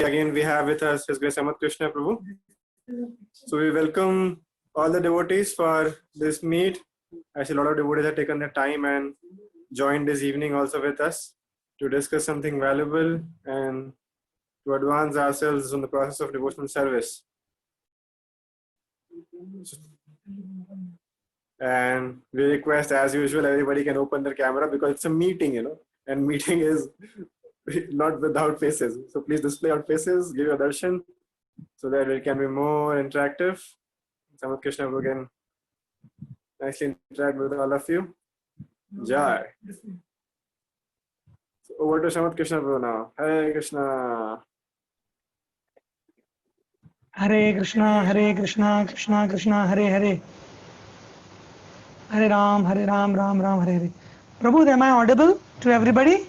again we have with us His Grace Amat Krishna Prabhu. So we welcome all the devotees for this meet. Actually, a lot of devotees have taken the time and joined this evening also with us to discuss something valuable and to advance ourselves on the process of devotional service. And we request, as usual, everybody can open their camera because it's a meeting, and meeting is not without faces. So please display your faces, give your darshan, so that it can be more interactive. Samat Krishna Prabhu can nicely interact with all of you. Jai. So over to Samat Krishna Prabhu now. Hare Krishna. Hare Krishna, Hare Krishna, Krishna Krishna, Hare Hare. Hare Ram, Ram Ram, Hare Hare. Prabhu, am I audible to everybody?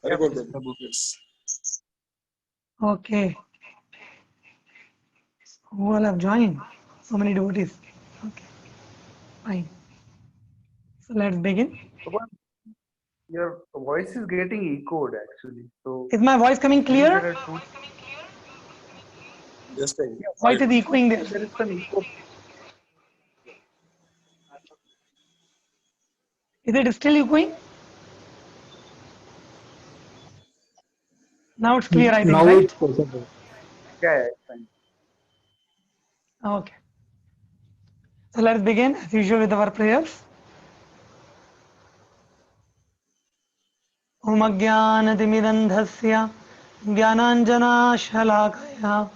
Hare Prabhu, yes. Okay. Who all have joined? So many devotees. Okay. Fine. So let's begin. Your voice is getting echoed actually. So Is my voice coming there clear? are two. Yes, Prabhu. Why it is echoing there? There is some echo. Is it still echoing? Now it's clear, I think, Now right? it's possible. Yeah, it's fine. Okay. So let's begin as usual with our prayers. Om Ajnanatimirandhasya Jnananjanashalaakaya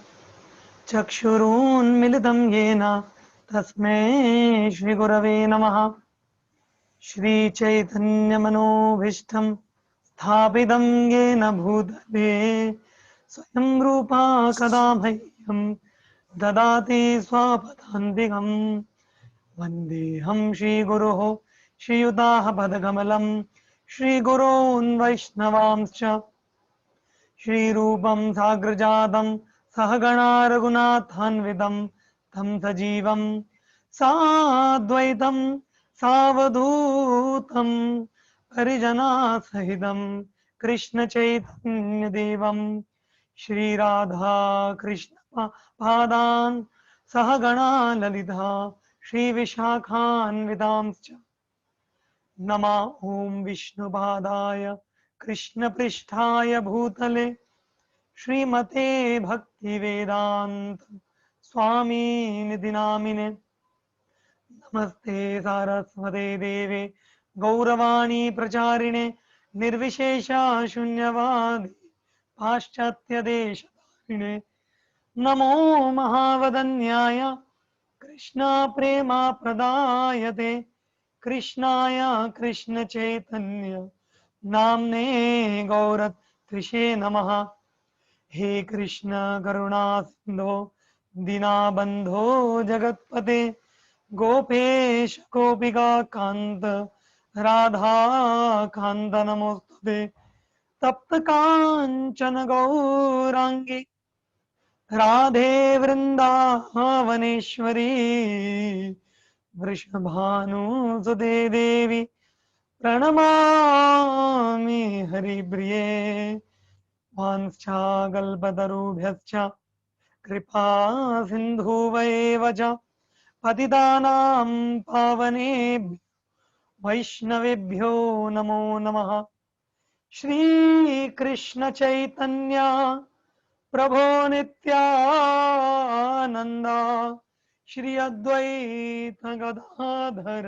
Chakshurunmilitam Yena Tasmai Shri Gurave Namaha. Shri Chaitanya Manobhishtam Sthapitam Yena Bhutale Swayam Rupa Kadabhayyam Dadati Swapadantikam Vandeham Shri Guruho Shri Yudaha Padakamalam Shri Gurun Vaishnavamscha Shri Rupam Sagrajatam Sahagana Raghunathanvidam Tam Sajivam Sadvaitam Savadhutam Parijana Sahidam Krishna Chaitanya Devam Shri Radha Krishna Padan Sahagana Lalita Shri Vishakhan Vidamscha Nama Om Vishnu Padaya Krishna Pristhaya Bhutale Srimate Bhakti Vedanta Swami Nidinamine Namaste Saraswate Deve Gauravani Pracharine Nirvishesha Shunyavadi Paschatya Deshadarine Namo Mahavadanyaya Krishna Prema Pradayate Krishnaya Krishna Chaitanya Namne Gaurat Trishe Namaha. हे कृष्ण करुणा सिंधो दीनाबंधो जगतपते गोपेश गोपिका कांत राधा कांत नमोस्तुते तप्त कांचन गौरांगी राधे वृंदावनेश्वरी वृषभानुसुते देवी प्रणमामि हरिप्रिये वाञ्छाकल्पतरुभ्यश्च कृपा सिन्धुवैव च पतितानां पावनेभ्यो वैष्णवेभ्यो नमो नमः। श्रीकृष्ण चैतन्य प्रभो नित्यानन्द श्री अद्वैत गदाधर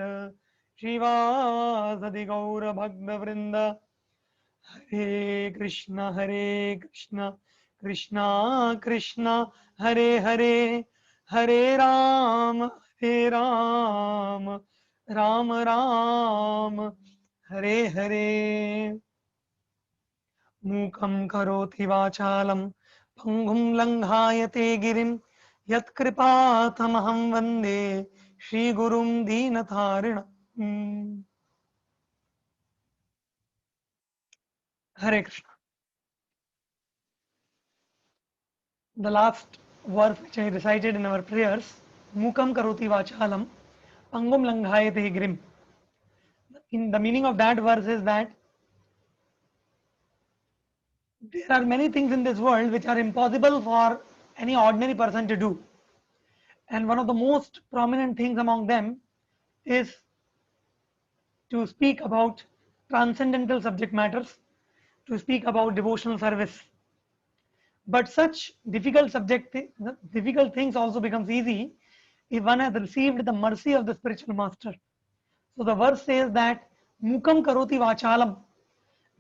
श्रीवासदि गौरभक्तवृन्द हरे कृष्ण कृष्ण कृष्ण हरे हरे हरे राम राम राम हरे हरे। मूकं करोति वाचालं पंगुं लंघायते गिरिं यत्कृपातमहं वन्दे श्रीगुरुं दीनतारिणम्। Hare Krishna. The last verse which I recited in our prayers, Mukam Karoti Vachalam, Pangum Langhayate Grim. In the meaning of that verse is that there are many things in this world which are impossible for any ordinary person to do. And one of the most prominent things among them is to speak about transcendental subject matters, to speak about devotional service. But such difficult things also becomes easy if one has received the mercy of the spiritual master. So the verse says that mukam karoti vachalam,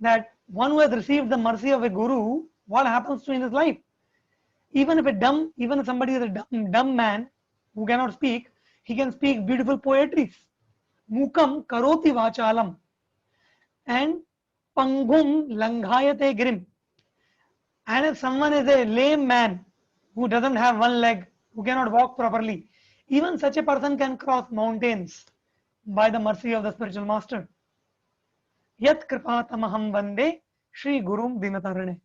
that one who has received the mercy of a guru, what happens to in his life? Even if somebody is a dumb man who cannot speak, he can speak beautiful poetries. Mukam karoti vachalam and pangum langhayate girim. And if someone is a lame man who doesn't have one leg, who cannot walk properly, even such a person can cross mountains by the mercy of the spiritual master. Yat kripatamaham vande Shri Gurum Dinatarane.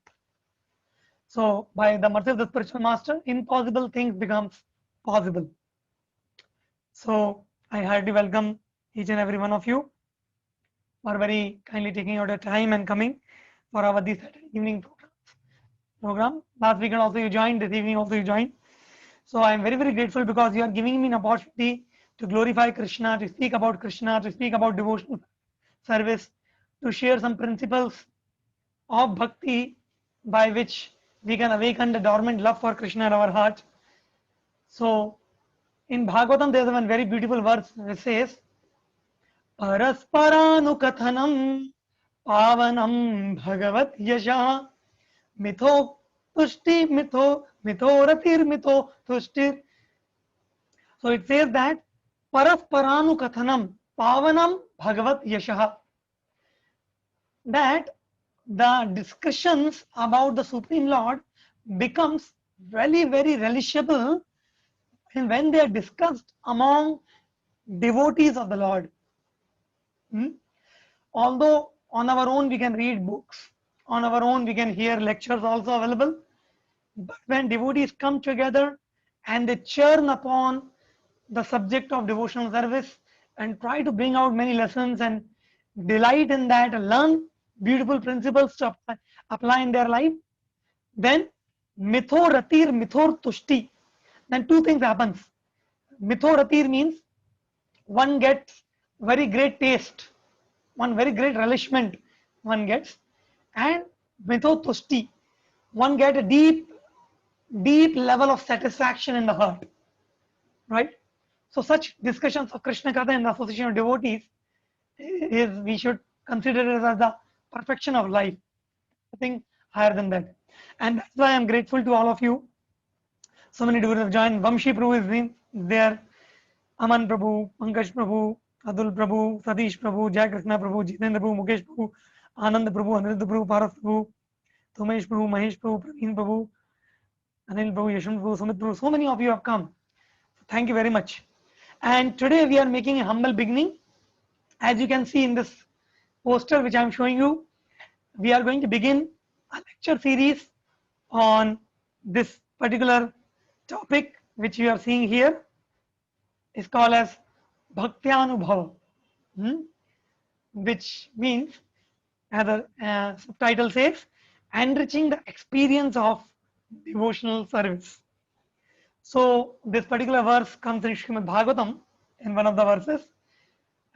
So by the mercy of the spiritual master, impossible things becomes possible. So I heartily welcome each and every one of you for very kindly taking out your time and coming for our this evening program. Last weekend also you joined, this evening also you joined. So I am very, very grateful because you are giving me an opportunity to glorify Krishna, to speak about Krishna, to speak about devotional service, to share some principles of bhakti by which we can awaken the dormant love for Krishna in our heart. So in Bhagavatam there is one very beautiful verse which says, Parasparanukathanam pavanam bhagavat yasha mitho tushti mitho ratir mitho tushtir. So it says that Parasparanukathanam pavanam bhagavat yasha, that the discussions about the Supreme Lord becomes very, very relishable when they are discussed among devotees of the Lord. Although on our own we can read books, on our own we can hear lectures also available, but when devotees come together and they churn upon the subject of devotional service and try to bring out many lessons and delight in that and learn beautiful principles to apply in their life, then mitho ratir mithor tushti, then two things happens. Mitho ratir means one gets very great taste, one very great relishment one gets, and mitho tushti, one get a deep level of satisfaction in the heart, right? So such discussions of Krishna Katha in the association of devotees is, we should consider it as the perfection of life, nothing higher than that. And that's why I'm grateful to all of you. So many devotees have joined. Vamshi Prabhu is there, Aman Prabhu, Pankaj Prabhu, Adul Prabhu, Satish Prabhu, Jai Krishna Prabhu, Jitendra Prabhu, Mukesh Prabhu, Anand Prabhu, Aniruddha Prabhu, Paras Prabhu, Thomesh Prabhu, Mahesh Prabhu, Praveen Prabhu, Anil Prabhu, Yashwant Prabhu, Sumit Prabhu. So many of you have come. Thank you very much. And today we are making a humble beginning. As you can see in this poster which I am showing you, we are going to begin a lecture series on this particular topic which you are seeing here. Is called as Bhakti-Anubhava, which means, as the subtitle says, enriching the experience of devotional service. So this particular verse comes in Srimad Bhagavatam in one of the verses.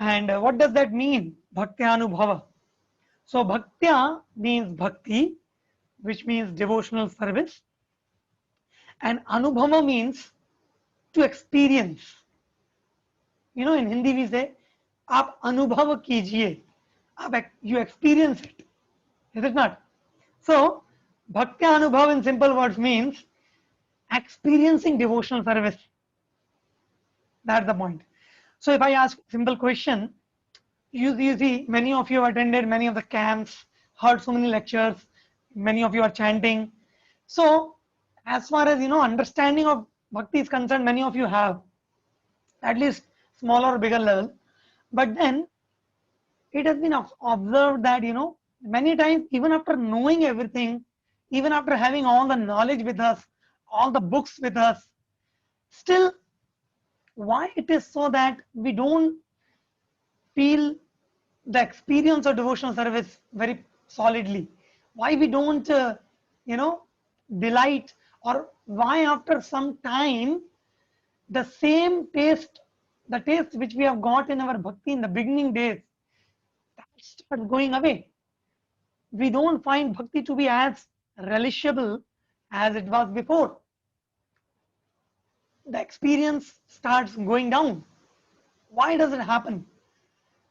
And what does that mean, Bhakti-Anubhava? So Bhaktya means bhakti, which means devotional service. And Anubhava means to experience. You know, in Hindi we say, "Aap anubhav kijiye," you experience it. Is it not? So, Bhaktya Anubhav in simple words means experiencing devotional service. That's the point. So, if I ask a simple question, you see, many of you have attended many of the camps, heard so many lectures, many of you are chanting. So, as far as understanding of bhakti is concerned, many of you have, at least smaller or bigger level. But then it has been observed that many times, even after knowing everything, even after having all the knowledge with us, all the books with us, still why it is so that we don't feel the experience of devotional service very solidly? why we don't, delight, or why after some time the same taste, the taste which we have got in our bhakti in the beginning days, that starts going away. We don't find bhakti to be as relishable as it was before. The experience starts going down. Why does it happen?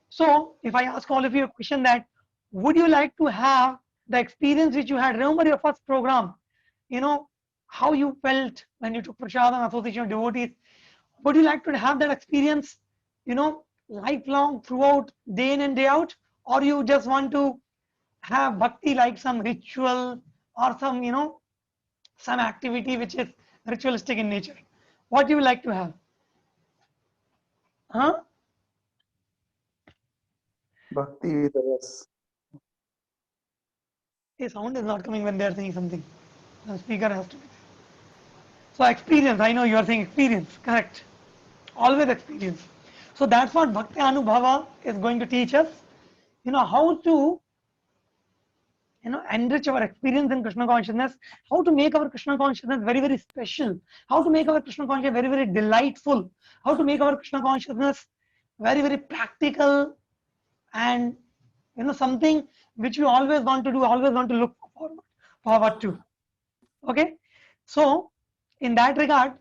So if I ask all of you a question that, would you like to have the experience which you had? Remember your first program, how you felt when you took Prasadam, Association of Devotees. Would you like to have that experience, lifelong throughout, day in and day out? Or you just want to have bhakti like some ritual, or some activity which is ritualistic in nature? What do you like to have? Huh? Bhakti with us. A sound is not coming when they are saying something. The speaker has to be there. So experience, I know you are saying experience, correct. Always experience. So that's what Bhakti Anubhava is going to teach us. How to enrich our experience in Krishna consciousness, how to make our Krishna consciousness very, very special, how to make our Krishna consciousness very, very delightful, how to make our Krishna consciousness very, very practical, and something which we always want to do, always want to look forward to. Okay, so in that regard,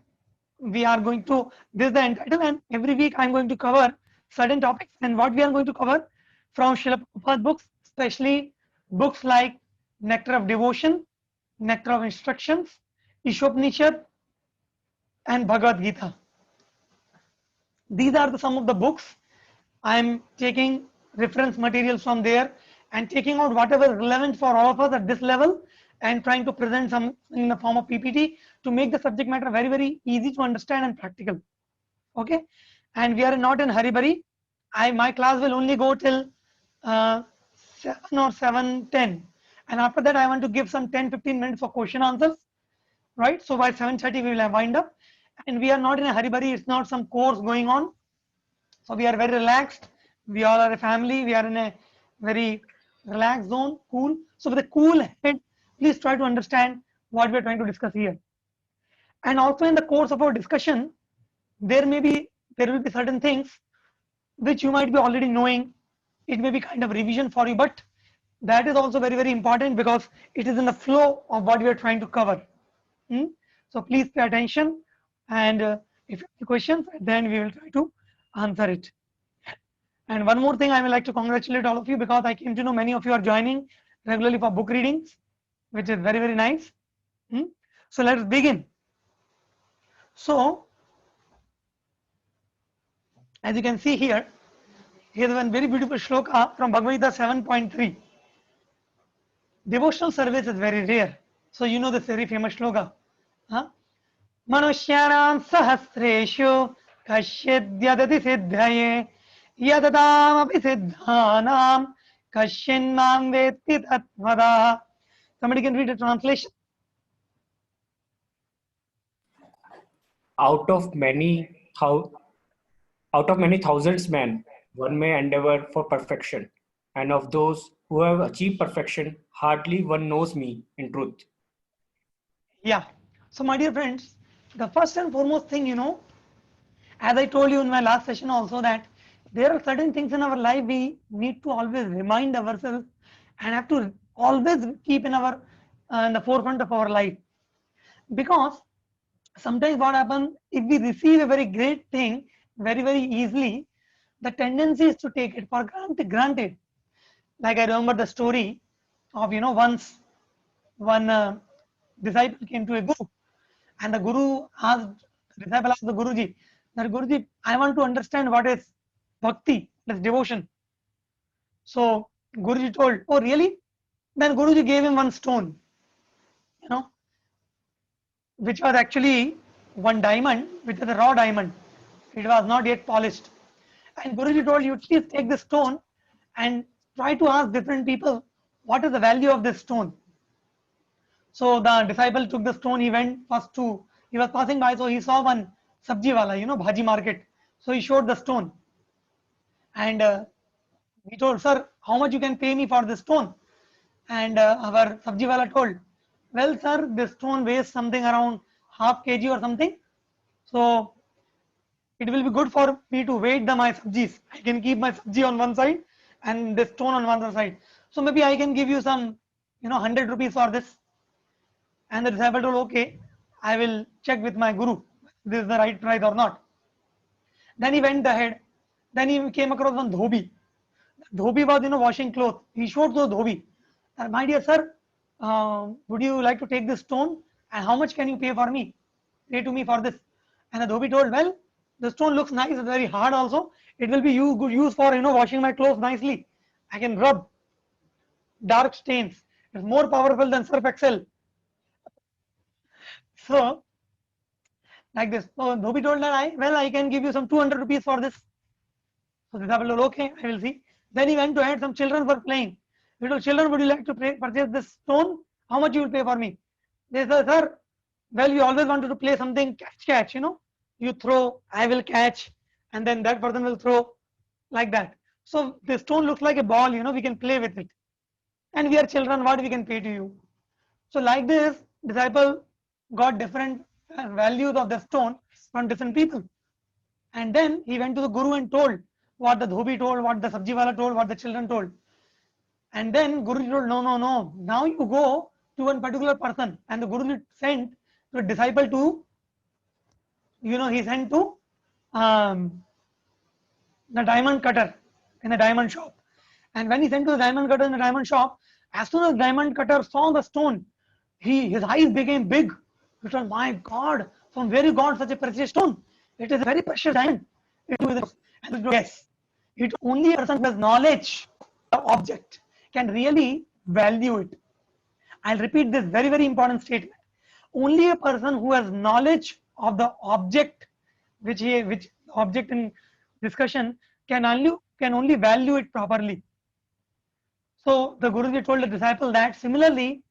we are going to, this is the entitle, and every week I'm going to cover certain topics, and what we are going to cover from Srila Prabhupada books, especially books like Nectar of Devotion, Nectar of Instructions, Ishopanishad, and Bhagavad Gita. These are some of the books. I am taking reference materials from there and taking out whatever is relevant for all of us at this level, and trying to present some in the form of PPT to make the subject matter very, very easy to understand and practical. Okay, and we are not in hurry. My class will only go till 7 or 7:10, and after that I want to give some 10-15 minutes for question answers, right? So by 7:30 we will have wind up, and we are not in a hurry. It's not some course going on, so we are very relaxed. We all are a family. We are in a very relaxed zone, cool. So with a cool head, please try to understand what we are trying to discuss here. And also in the course of our discussion, there will be certain things which you might be already knowing. It may be kind of revision for you, but that is also very, very important, because it is in the flow of what we are trying to cover. So please pay attention, and if you have questions, then we will try to answer it. And one more thing, I would like to congratulate all of you, because I came to know many of you are joining regularly for book readings, which is very, very nice. So let's begin. So as you can see here, here's one very beautiful shloka from Bhagavad Gita 7.3. Devotional service is very rare. So you know this very famous shloka. Manushyanam sahasreshu kashyadhyadati siddhaye yadadam api siddhanam kashyannam vetti tatvada. Somebody can read the translation. Out of many thousands men, one may endeavor for perfection, and of those who have achieved perfection, hardly one knows me in truth. Yeah. So my dear friends, the first and foremost thing, as I told you in my last session also, that there are certain things in our life we need to always remind ourselves and have to always keep in the forefront of our life. Because sometimes what happens, if we receive a very great thing very, very easily, the tendency is to take it for granted. Like I remember the story of, once one disciple came to a guru, and the disciple asked the Guruji, that Guruji, I want to understand what is bhakti, that's devotion. So Guruji told, oh really? Then Guruji gave him one stone, which was actually one diamond, which is a raw diamond. It was not yet polished. And Guruji told you, please take this stone and try to ask different people what is the value of this stone. So the disciple took the stone. He was passing by, so he saw one sabji wala, bhaji market. So he showed the stone, and he told, sir, how much you can pay me for this stone? And our sabji wala told, well sir, this stone weighs something around half kg or something, so it will be good for me to weight my sabjis. I can keep my sabji on one side and this stone on one other side. So maybe I can give you some, 100 rupees for this. And the disciple told, okay, I will check with my guru, this is the right price or not. Then he went ahead. Then he came across one dhobi. Dhobi was, washing clothes. He showed the dhobi. My dear sir, would you like to take this stone? And how much can you pay for me? Pay to me for this. And the dhobi told, well, the stone looks nice, it's very hard also. It will be good use for, washing my clothes nicely. I can rub dark stains. It's more powerful than Surf Excel. So, like this. So, Dhobi told that, I can give you some 200 rupees for this. So, the disciple told, okay, I will see. Then he went to ahead, some children were playing. He told, children, would you like to purchase this stone? How much you will pay for me? They said, sir, well, we always wanted to play something catch, You throw, I will catch, and then that person will throw, like that. So the stone looks like a ball, we can play with it. And we are children, what we can pay to you? So like this, disciple got different values of the stone from different people. And then he went to the guru and told what the dhobi told, what the sabji wala told, what the children told. And then Guru told, no. Now you go to one particular person, and the Guru sent to a disciple to, he sent to the diamond cutter in the diamond shop. And when he sent to the diamond cutter in the diamond shop, as soon as the diamond cutter saw the stone, his eyes became big. He told, my God, from where you got such a precious stone? It is a very precious diamond. And yes, it only a person who has knowledge of the object can really value it. I'll repeat this very, very important statement. Only a person who has knowledge of the object, which object in discussion, can only value it properly. So the Guruji told the disciple that similarly,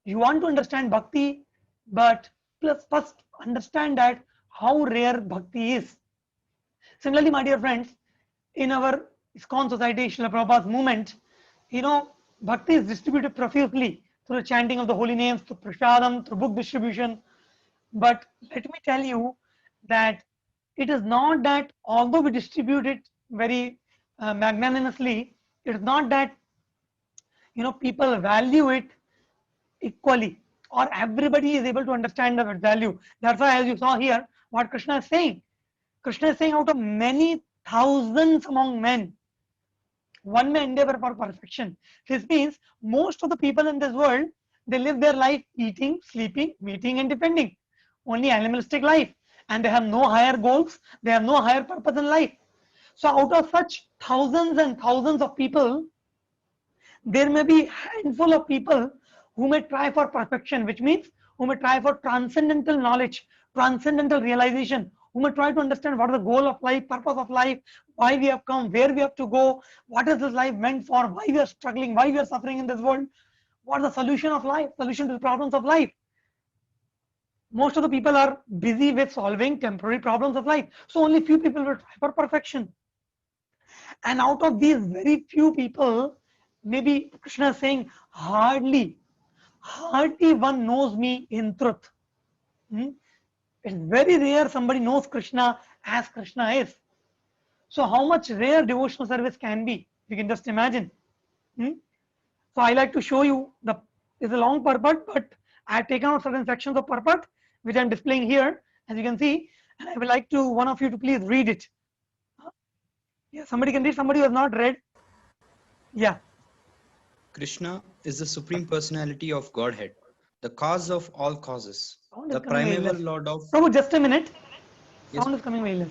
you want to understand bhakti, but first understand that how rare bhakti is. Similarly, my dear friends, in our ISKCON society, Srila Prabhupada's movement, bhakti is distributed profusely through the chanting of the holy names, through prasadam, through book distribution. But let me tell you that it is not that although we distribute it very magnanimously, it is not that people value it equally or everybody is able to understand the value. That's why, as you saw here, what Krishna is saying. Krishna is saying, out of many thousands among men, one may endeavor for perfection. This means most of the people in this world, they live their life eating, sleeping, meeting and defending. Only animalistic life. And they have no higher goals. They have no higher purpose in life. So out of such thousands and thousands of people, there may be a handful of people who may try for perfection, which means who may try for transcendental knowledge, transcendental realization, who may try to understand what is the goal of life, purpose of life, why we have come, where we have to go, what is this life meant for, why we are struggling, why we are suffering in this world, what is the solution of life, solution to the problems of life. Most of the people are busy with solving temporary problems of life. So only few people will try for perfection. And out of these very few people, maybe Krishna is saying, hardly one knows me in truth. It's very rare somebody knows Krishna as Krishna is. So how much rare devotional service can be? You can just imagine. So I like to show you it's a long purport, but I have taken out certain sections of purport which I am displaying here, as you can see, and I would like one of you to please read it. Yeah, somebody can read. Somebody who has not read. Yeah. Krishna is the Supreme Personality of Godhead, the cause of all causes, the primeval Lord of... Prabhu, just a minute. Sound is coming very less.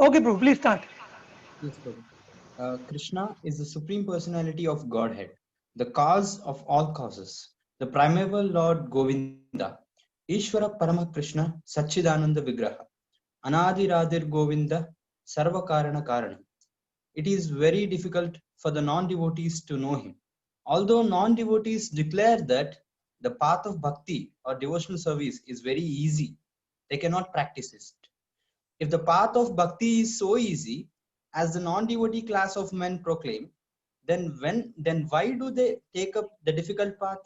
Okay, Prabhu, please start. Yes, Prabhu. Krishna is the Supreme Personality of Godhead, the cause of all causes, the primeval Lord Govinda, Ishvara Parama Krishna, Satchidananda Vigraha, Anadi Radhir Govinda, Sarva Karana Karanam. It is very difficult for the non-devotees to know him. Although non-devotees declare that the path of bhakti or devotional service is very easy, they cannot practice it. If the path of bhakti is so easy, as the non-devotee class of men proclaim, then why do they take up the difficult path?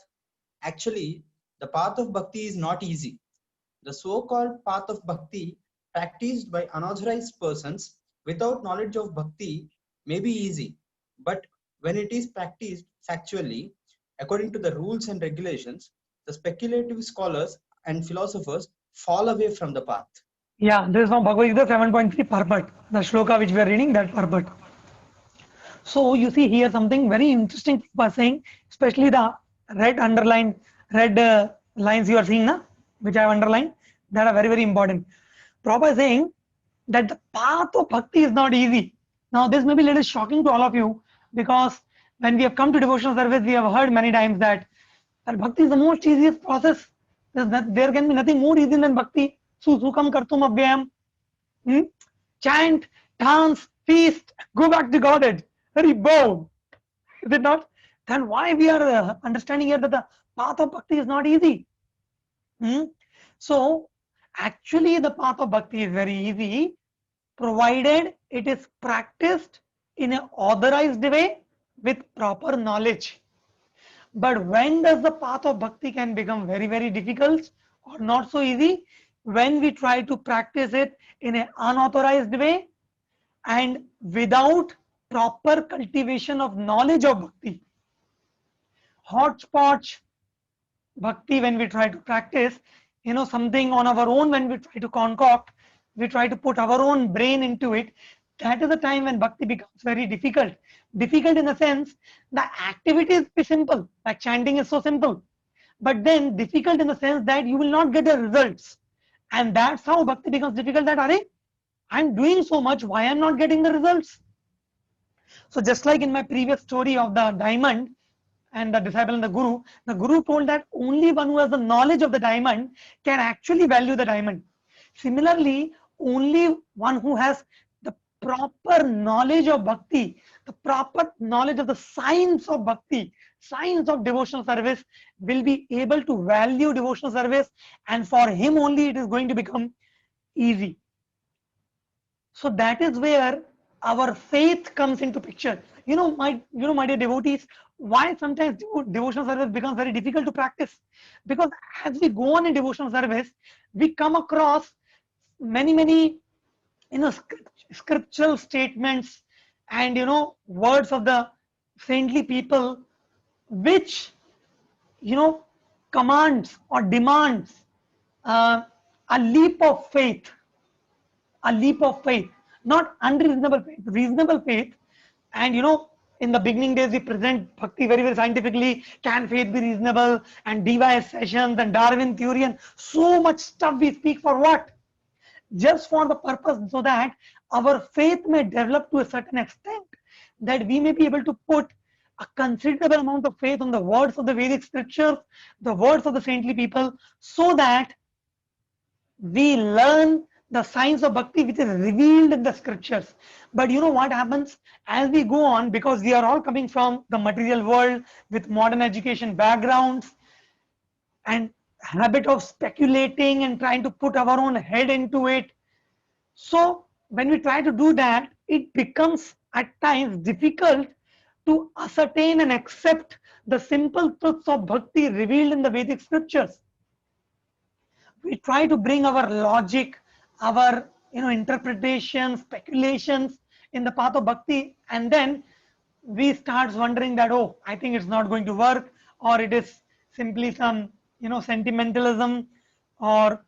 Actually, the path of bhakti is not easy. The so-called path of bhakti practiced by unauthorized persons without knowledge of bhakti may be easy, but when it is practiced factually, according to the rules and regulations, the speculative scholars and philosophers fall away from the path. Yeah, this is from Bhagavad Gita 7.3 Parpat, the shloka which we are reading, that Parpat. So you see here something very interesting Prabhupada is saying, especially the red underlined, red lines you are seeing now, which I have underlined, that are very, very important. Prabhupada is saying that the path of bhakti is not easy. Now this may be a little shocking to all of you, because when we have come to devotional service, we have heard many times that bhakti is the most easiest process. There can be nothing more easy than bhakti. Susukam kartum abhyayam. Chant, dance, feast, go back to Godhead. Very bold. Is it not? Then why we are understanding here that the path of bhakti is not easy? So actually the path of bhakti is very easy, provided it is practiced in an authorized way with proper knowledge. But when does the path of bhakti can become very, very difficult or not so easy? When we try to practice it in an unauthorized way and without proper cultivation of knowledge of bhakti. Hodgepodge bhakti, when we try to practice, something on our own, when we try to concoct, we try to put our own brain into it, that is the time when bhakti becomes very difficult. Difficult in the sense, the activity is simple, like chanting is so simple, but then difficult in the sense that you will not get the results. And that's how bhakti becomes difficult, that I'm doing so much, why I'm not getting the results? So just like in my previous story of the diamond and the disciple and the guru told that only one who has the knowledge of the diamond can actually value the diamond. Similarly, only one who has the proper knowledge of bhakti, the proper knowledge of the science of bhakti, science of devotional service, will be able to value devotional service, and for him only it is going to become easy. So that is where our faith comes into picture. My dear devotees, why sometimes devotional service becomes very difficult to practice? Because as we go on in devotional service, we come across many scriptural statements and words of the saintly people, which commands or demands a leap of faith. A leap of faith, not unreasonable faith, reasonable faith. And in the beginning days we present bhakti very, very scientifically. Can faith be reasonable? And DY sessions and Darwin theory and so much stuff we speak for what? Just for the purpose so that our faith may develop to a certain extent, that we may be able to put a considerable amount of faith on the words of the Vedic scriptures, the words of the saintly people, so that we learn the science of bhakti which is revealed in the scriptures. But what happens as we go on, because we are all coming from the material world with modern education backgrounds and habit of speculating and trying to put our own head into it. So when we try to do that, it becomes at times difficult to ascertain and accept the simple truths of bhakti revealed in the Vedic scriptures. We try to bring our logic, our interpretations, speculations in the path of bhakti, and then we start wondering that, oh, I think it's not going to work, or it is simply some sentimentalism or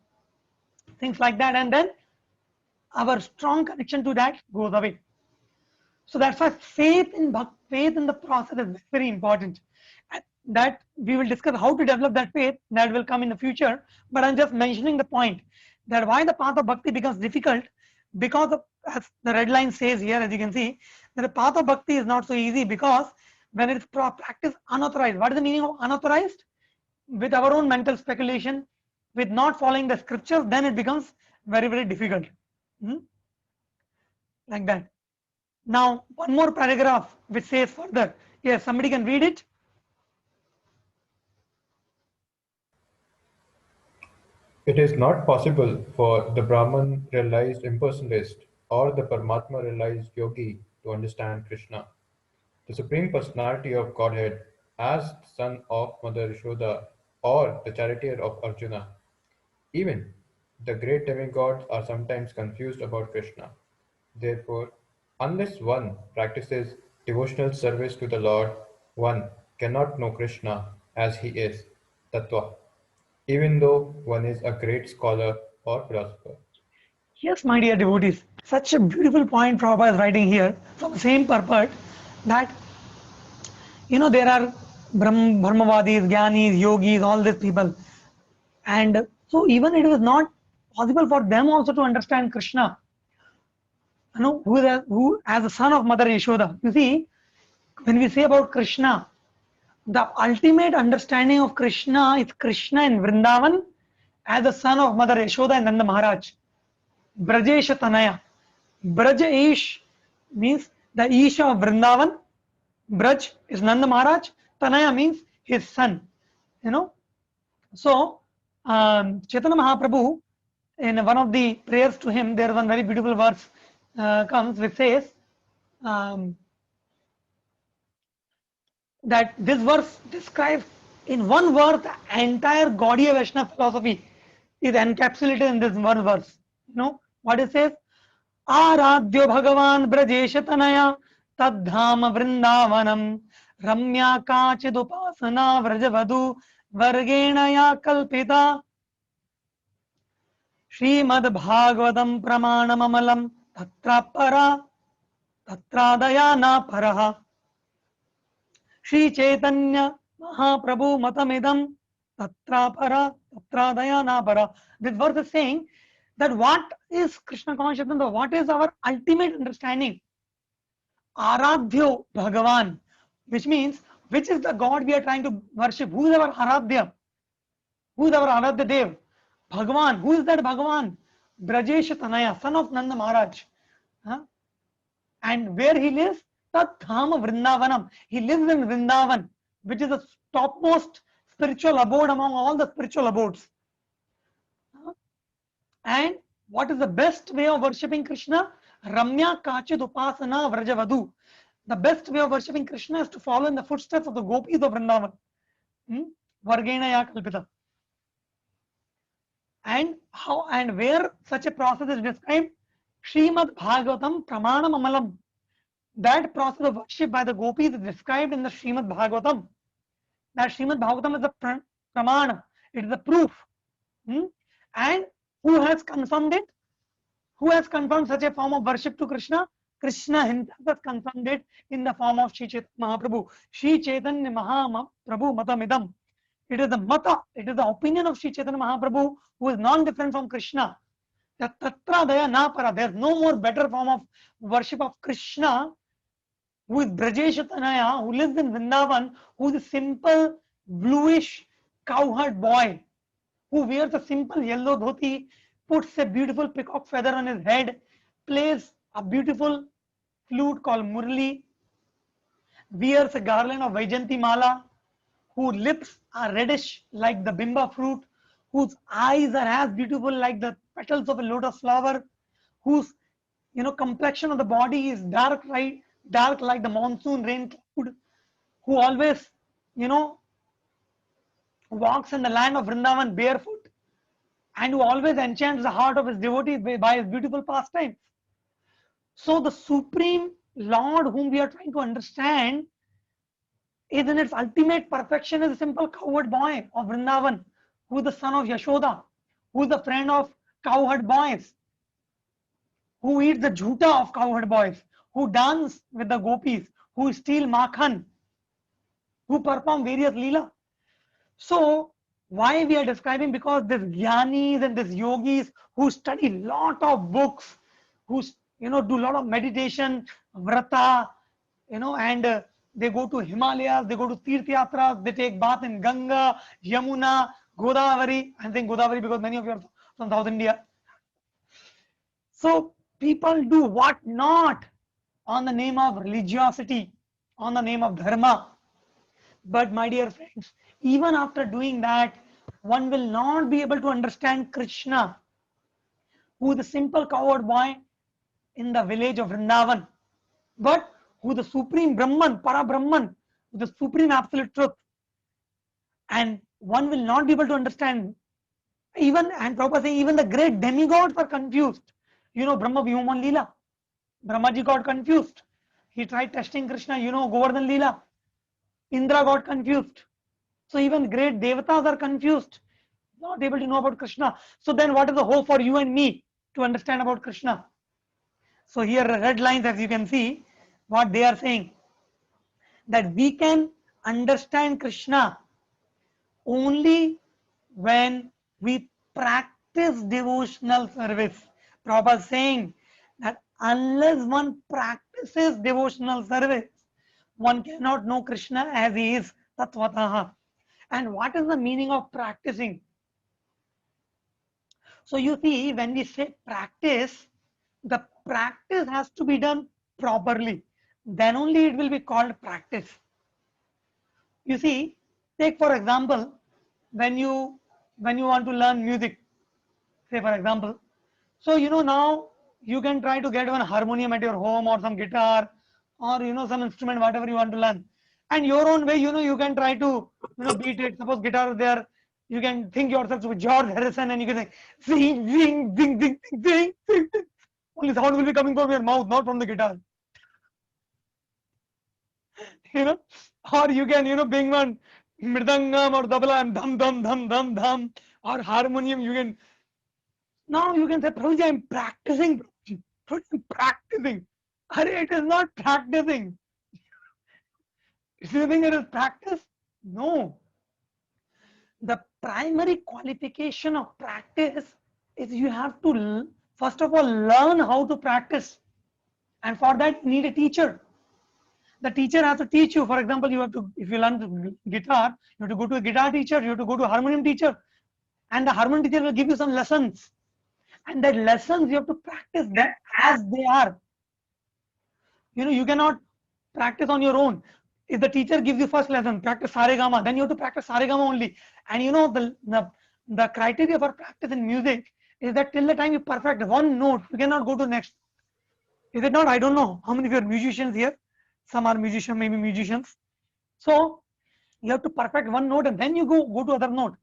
things like that, and then our strong connection to that goes away. So that's why faith in the process is very important. That we will discuss how to develop that faith, that will come in the future, but I'm just mentioning the point that why the path of bhakti becomes difficult, because of, as the red line says here, as you can see, that the path of bhakti is not so easy, because when it is practiced unauthorized. What is the meaning of unauthorized? With our own mental speculation, with not following the scriptures, then it becomes very, very difficult. Like that. Now one more paragraph which says further. Yes, somebody can read it. It is not possible for the Brahman realized impersonalist or the Paramatma realized yogi to understand Krishna, the Supreme Personality of Godhead, as the son of Mother Yashoda or the charioteer of Arjuna. Even the great demigods are sometimes confused about Krishna. Therefore, unless one practices devotional service to the Lord, one cannot know Krishna as he is, Tattva, even though one is a great scholar or philosopher. Yes, my dear devotees, such a beautiful point Prabhupada is writing here from the same purport that there are Brahmavadis, Gyanis, Yogis, all these people. And so even it was not possible for them also to understand Krishna, who as the son of Mother Yashoda. You see, when we say about Krishna, the ultimate understanding of Krishna is Krishna in Vrindavan as the son of Mother Yashoda and Nanda Maharaj. Brajesha Tanaya. Braja Ish means the Isha of Vrindavan. Braj is Nanda Maharaj. Tanaya means his son. So Chaitanya Mahaprabhu, in one of the prayers to him, there is one very beautiful verse comes which says that this verse describes in one verse the entire Gaudiya Vaishnava philosophy is encapsulated in this one verse. What it says? आराध्यो भगवान ब्रजेश तनया तद्धाम वृंदावनम रम्या काचिदुपासना व्रजवधु वर्गेण या कल्पिता श्रीमद्भागवतम प्रमाणममलम तत्रापरा तत्रादया न परः श्री चैतन्य महाप्रभु मतमिदं तत्रापरा तत्रादया न परः. This verse is saying that what is Krishna consciousness, what is our ultimate understanding? Aradhyo Bhagavan, which means which is the God we are trying to worship? Who is our Aradhya? Who is our Aradhya Dev? Bhagavan. Who is that Bhagavan? Brajesh Tanaya, son of Nanda Maharaj. And where he lives? Tat Dhama Vrindavanam. He lives in Vrindavan, which is the topmost spiritual abode among all the spiritual abodes. And what is the best way of worshipping Krishna? Ramya Kachid Upasana Vrajavadu. The best way of worshipping Krishna is to follow in the footsteps of the gopis of Vrindavan. Vargena ya kalpita. And how and where such a process is described? Srimad Bhagavatam Pramanam Amalam. That process of worship by the gopis is described in the Srimad Bhagavatam. That Srimad Bhagavatam is the pramana. It is the proof. And who has confirmed it? Who has confirmed such a form of worship to Krishna? Krishna himself has confirmed it in the form of Sri Chaitanya Mahaprabhu. Sri Chaitanya Mahaprabhu Matamidam. It is the mata, it is the opinion of Sri Chaitanya Mahaprabhu, who is non-different from Krishna. That Tatra Daya Napara. There is no more better form of worship of Krishna, who is Brajesh Tanaya, who lives in Vrindavan, who is a simple bluish cowherd boy, who wears a simple yellow dhoti, puts a beautiful peacock feather on his head, plays a beautiful flute called Murli, wears a garland of Vaijanti Mala, whose lips are reddish like the bimba fruit, whose eyes are as beautiful like the petals of a lotus flower, whose complexion of the body is dark like the monsoon rain cloud, who always walks in the land of Vrindavan barefoot, and who always enchants the heart of his devotees by his beautiful pastimes. So the Supreme Lord whom we are trying to understand is in its ultimate perfection is a simple cowherd boy of Vrindavan, who is the son of Yashoda, who is the friend of cowherd boys, who eats the jhuta of cowherd boys, who dance with the gopis, who steal makhan, who perform various leela. So why we are describing? Because these jnanis and these yogis who study lot of books, who do a lot of meditation, vrata, and they go to Himalayas, they go to Tirth Yatras, they take bath in Ganga, Yamuna, Godavari. I'm saying Godavari because many of you are from South India. So people do what not on the name of religiosity, on the name of dharma. But my dear friends, even after doing that, one will not be able to understand Krishna, who is a simple cowherd boy in the village of Vrindavan, but who is the supreme Brahman, Para Brahman, the supreme absolute truth. And one will not be able to understand even, and Prabhupada saying, even the great demigods are confused. You know, Brahma Vyuman Leela. Brahmaji got confused. He tried testing Krishna, you know, Govardhan Leela. Indra got confused. So even great devatas are confused, not able to know about Krishna. So then what is the hope for you and me to understand about Krishna? So here red lines, as you can see, what they are saying, that we can understand Krishna only when we practice devotional service. Prabhupada is saying that unless one practices devotional service, one cannot know Krishna as he is Tattvataha. And what is the meaning of practicing? So you see, when we say practice, the practice has to be done properly. Then only it will be called practice. You see, take for example, when you want to learn music, say for example, so you know now you can try to get one harmonium at your home or some guitar or you know some instrument, whatever you want to learn, and your own way, you know, you can try to beat it. Suppose guitar is there, you can think yourself to be George Harrison and you can say zing zing zing zing zing zing zing. Only sound will be coming from your mouth, not from the guitar. You know, or you can bring one mridangam or tabla and dham dham dham dham dham, or harmonium. You can now you can say, Prabhuji, I'm practicing. Prabhuji, I'm practicing. Arey, it is not practicing. Do you think it is practice? No. The primary qualification of practice is you have to first of all learn how to practice, and for that you need a teacher. The teacher has to teach you. For example, you have to, if you learn guitar, you have to go to a guitar teacher, you have to go to a harmonium teacher, and the harmonium teacher will give you some lessons. And that lessons you have to practice them as they are. You know, you cannot practice on your own. If the teacher gives you first lesson, practice Saregama, then you have to practice Saregama only. And you know, the criteria for practice in music is that till the time you perfect one note, you cannot go to next. Is it not? I don't know how many of you are musicians here. Some are musicians, maybe musicians. So you have to perfect one note and then you go to other note.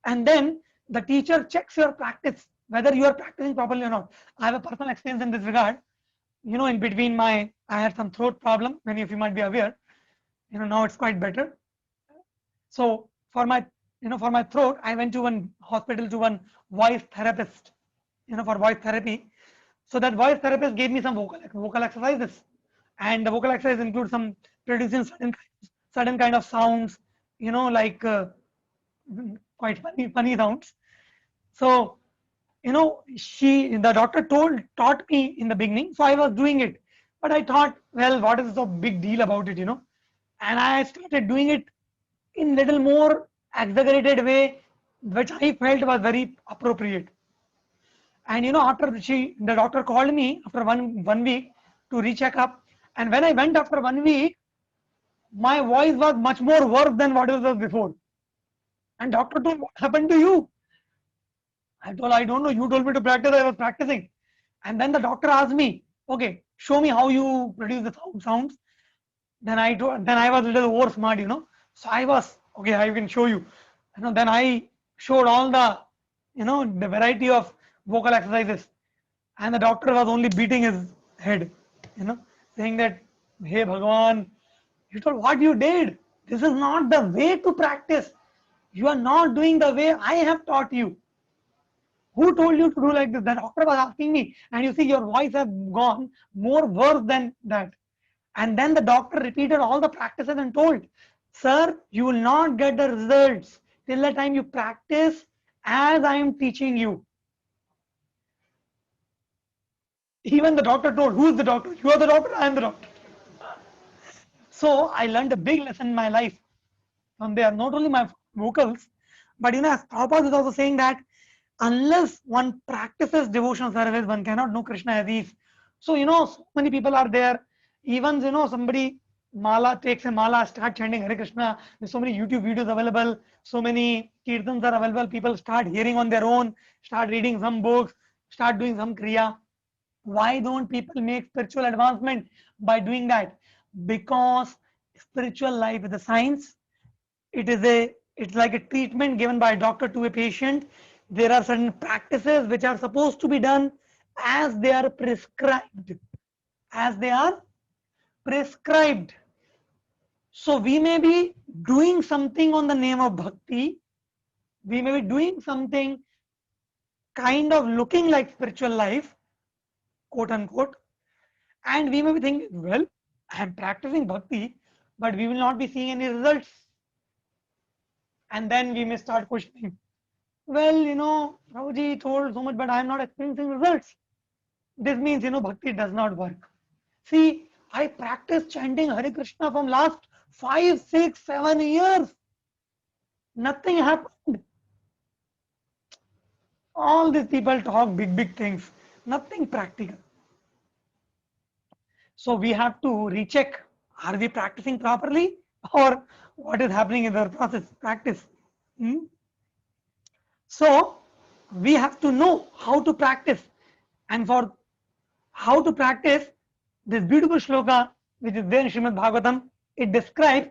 And then the teacher checks your practice, whether you are practicing properly or not. I have a personal experience in this regard. You know, in between I had some throat problem. Many of you might be aware. You know, now it's quite better. So for my throat, I went to one hospital, to one voice therapist, for voice therapy. So that voice therapist gave me some vocal exercises, and the vocal exercise includes some producing certain kind of sounds, like quite funny sounds. So the doctor taught me in the beginning, so I was doing it, but I thought, well, what is so big deal about it, and I started doing it in little more exaggerated way, which I felt was very appropriate. And after the doctor called me after one week to recheck up, and when I went after 1 week, my voice was much more worse than what it was before. And doctor told, what happened to you? I told, I don't know. You told me to practice. I was practicing. And then the doctor asked me, okay, show me how you produce the sounds. Then I was a little over smart, So I was, okay, I can show you. Then I showed all the, the variety of vocal exercises. And the doctor was only beating his head, saying that, hey Bhagavan, you told what you did. This is not the way to practice. You are not doing the way I have taught you. Who told you to do like this? The doctor was asking me, and you see your voice has gone more worse than that. And then the doctor repeated all the practices and told, sir, you will not get the results till the time you practice as I am teaching you. Even the doctor told, who is the doctor? You are the doctor, I am the doctor. So I learned a big lesson in my life from there, not only my vocals, but as Prabhupada is also saying that unless one practices devotional service, one cannot know Krishna as he is. So so many people are there. Even somebody mala, takes a mala, start chanting Hare Krishna. There's so many YouTube videos available, so many kirtans are available. People start hearing on their own, start reading some books, start doing some kriya. Why don't people make spiritual advancement by doing that? Because spiritual life is a science. It's like a treatment given by a doctor to a patient. There are certain practices which are supposed to be done as they are prescribed. As they are prescribed. So we may be doing something on the name of bhakti. We may be doing something kind of looking like spiritual life, quote unquote. And we may be thinking, well, I am practicing bhakti, but we will not be seeing any results. And then we may start questioning, well, Prabhuji told so much, but I am not experiencing results. This means, bhakti does not work. See, I practiced chanting Hare Krishna from last 5, 6, 7 years. Nothing happened. All these people talk big things. Nothing practical. So we have to recheck, are we practicing properly or what is happening in our practice? So we have to know how to practice, and for how to practice, this beautiful shloka which is there in Srimad Bhagavatam, it describes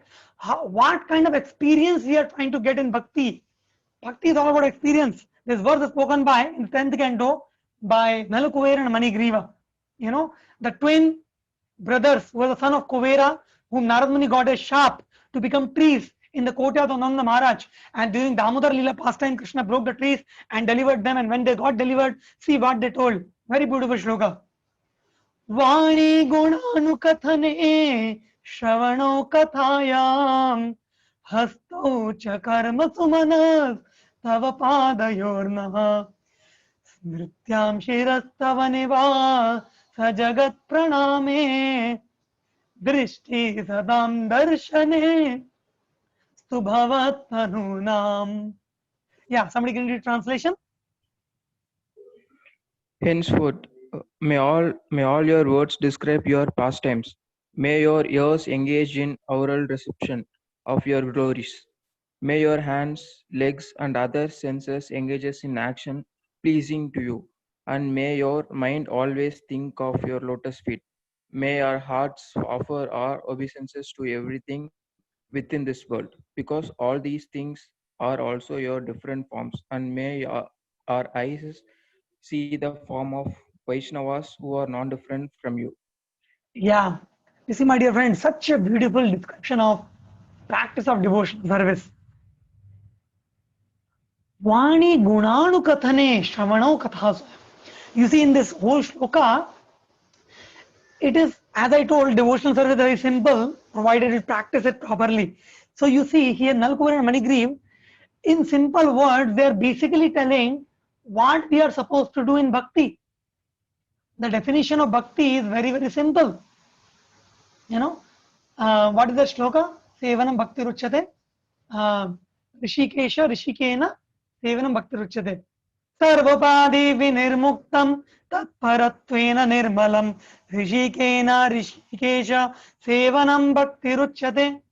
what kind of experience we are trying to get in bhakti. Bhakti is all about experience. This verse is spoken by in 10th canto by Nala Kuvera and Manigriva. The twin brothers who were the son of Kuvera, whom Narad Muni got a sharp to become trees in the courtyard of Nanda Maharaj. And during Damodar Leela pastime, Krishna broke the trees and delivered them. And when they got delivered, see what they told. Very beautiful shloka. Vani gunanukathane shravano kathayam hasto cha karma sumanas tava padayornaha smrityam shirastava niva sajagat praname drishti sadam darshane subhavat tanunam. Yeah, somebody can read translation. Henceforth, may all your words describe your pastimes. May your ears engage in oral reception of your glories. May your hands, legs, and other senses engage in action pleasing to you. And may your mind always think of your lotus feet. May our hearts offer our obeisances to everything within this world, because all these things are also your different forms. And may our eyes see the form of Vaishnavas who are non-different from you. Yeah, you see, my dear friend, such a beautiful description of practice of devotional service. Vani gunanu kathane shravano kathas. You see, in this whole shloka, it is, as I told, devotional service is very simple, provided you practice it properly. So you see here, Nalkuvar and Manigriv, in simple words, they are basically telling what we are supposed to do in bhakti. The definition of bhakti is very simple. What is the shloka? Sevanam bhakti ruchyate. Rishikesha rishikena sevanam bhakti ruchyate. Sarvapadi vinirmuktam tatparatvena nirmalam rishikena rishikesha sevanam bhakti ruchyate.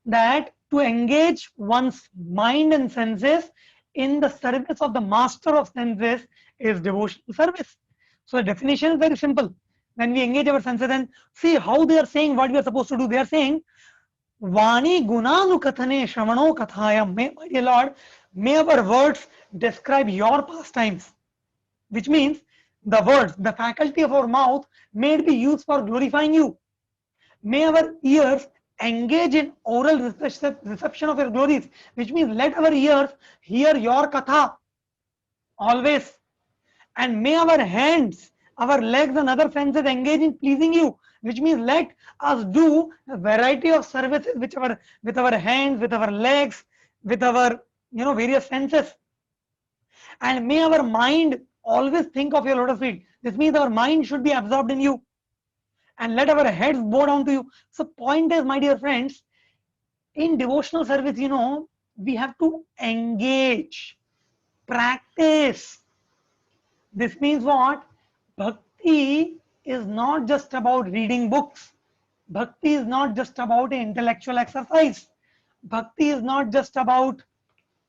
That to engage one's mind and senses in the service of the master of senses is devotional service. So the definition is very simple. When we engage our senses, and see how they are saying what we are supposed to do. They are saying, Vani gunanu kathane shravano kathayam. May, my dear Lord, may our words describe your pastimes. Which means the words, the faculty of our mouth may it be used for glorifying you. May our ears engage in oral reception of your glories. Which means let our ears hear your katha always. And may our hands, our legs and other senses engage in pleasing you, which means let us do a variety of services with our hands, with our legs, with our various senses. And may our mind always think of your lotus feet. This means our mind should be absorbed in you. And let our heads bow down to you. So point is, my dear friends, in devotional service, we have to engage, practice. This means what? Bhakti is not just about reading books. Bhakti is not just about an intellectual exercise. Bhakti is not just about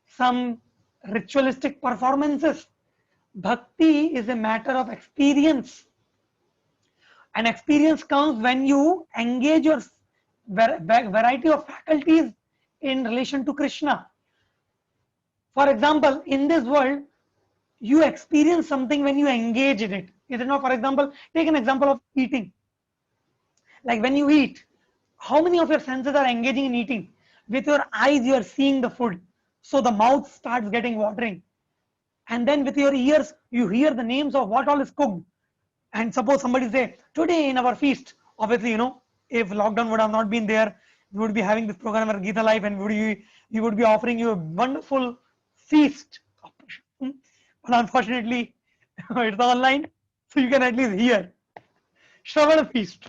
some ritualistic performances. Bhakti is a matter of experience. And experience comes when you engage your variety of faculties in relation to Krishna. For example, in this world, you experience something when you engage in it. Is it not? For example, take an example of eating. Like when you eat, how many of your senses are engaging in eating? With your eyes, you are seeing the food. So the mouth starts getting watering. And then with your ears, you hear the names of what all is cooked. And suppose somebody say, today in our feast, obviously, if lockdown would have not been there, we would be having this program at Gita Life and we would be offering you a wonderful feast. But unfortunately, it's online, so you can at least hear. Shravana feast.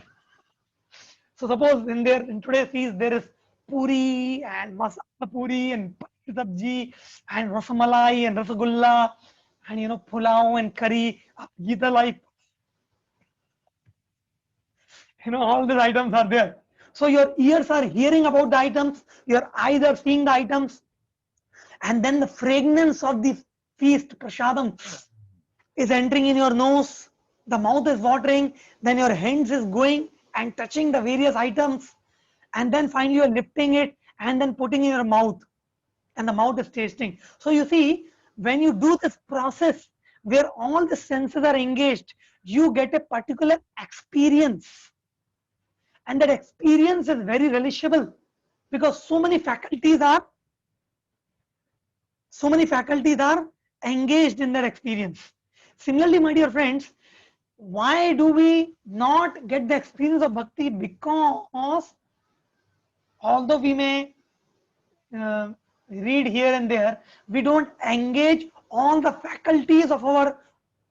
So suppose in today's feast there is puri and masala puri and sabji and rasamalai and rasagulla and pulao and curry. Gita Life, all these items are there. So your ears are hearing about the items, your eyes are seeing the items, and then the fragrance of the feast prasadam is entering in your nose, the mouth is watering, then your hands is going and touching the various items, and then finally you're lifting it and then putting in your mouth, and the mouth is tasting. So you see, when you do this process where all the senses are engaged, you get a particular experience. And that experience is very relishable because so many faculties are engaged in that experience. Similarly, my dear friends, why do we not get the experience of bhakti? Because although we may read here and there, we don't engage all the faculties of our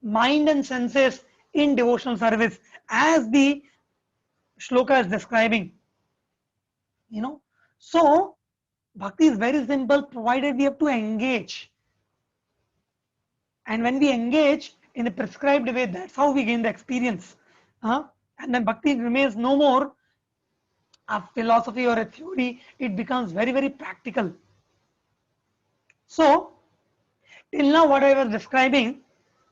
mind and senses in devotional service as the shloka is describing. So bhakti is very simple, provided we have to engage. And when we engage in a prescribed way, that's how we gain the experience. And then bhakti remains no more a philosophy or a theory, it becomes very, very practical. So, till now what I was describing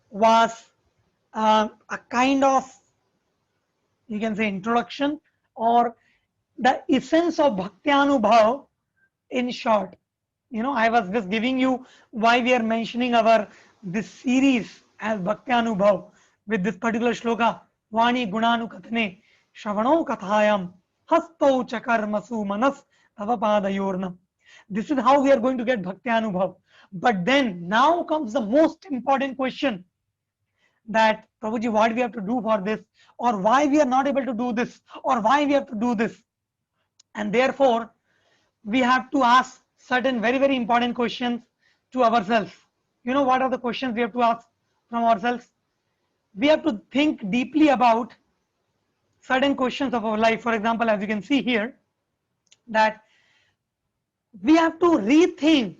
was a kind of, you can say, introduction or the essence of Bhakti-anubhav in short. I was just giving you why we are mentioning this series as Bhakti-anubhav with this particular shloka, Vani Gunanu Kathane, Shravano Kathayam, Hasto Chakarmasu Manas Tavapadayornam. This is how we are going to get Bhakti-anubhav. But then now comes the most important question, that Prabhuji, what we have to do for this, or why we are not able to do this, or why we have to do this. And therefore, we have to ask certain very, very important questions to ourselves. What are the questions we have to ask from ourselves? We have to think deeply about certain questions of our life. For example, as you can see here, that we have to rethink,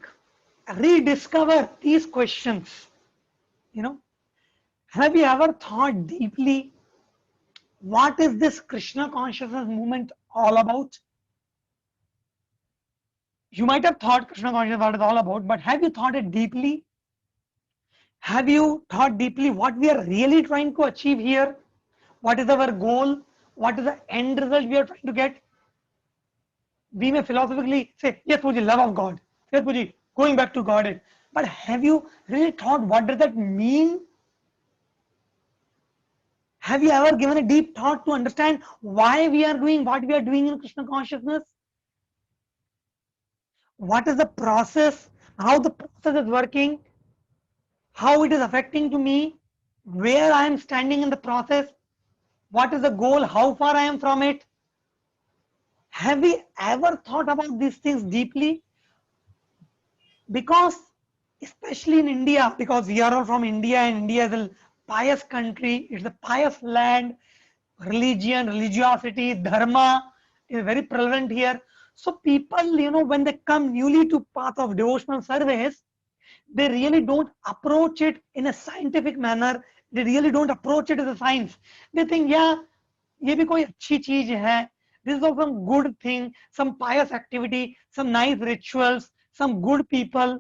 rediscover these questions. Have you ever thought deeply, what is this Krishna consciousness movement all about? You might have thought Krishna consciousness what it's all about, but have you thought it deeply? Have you thought deeply what we are really trying to achieve here? What is our goal? What is the end result we are trying to get? We may philosophically say, yes, Puji, love of God. Yes, Puji, going back to Godhead. But have you really thought what does that mean? Have you ever given a deep thought to understand why we are doing what we are doing in Krishna consciousness? What is the process? How the process is working? How it is affecting to me? Where I am standing in the process? What is the goal? How far I am from it? Have we ever thought about these things deeply? Because especially in India, because we are all from India and India is a pious country, it's a pious land, religion, religiosity, dharma is very prevalent here. So people, when they come newly to path of devotional service, they really don't approach it in a scientific manner. They really don't approach it as a science. They think, yeah, ये भी कोई अच्छी चीज है. This is also some good thing, some pious activity, some nice rituals, some good people,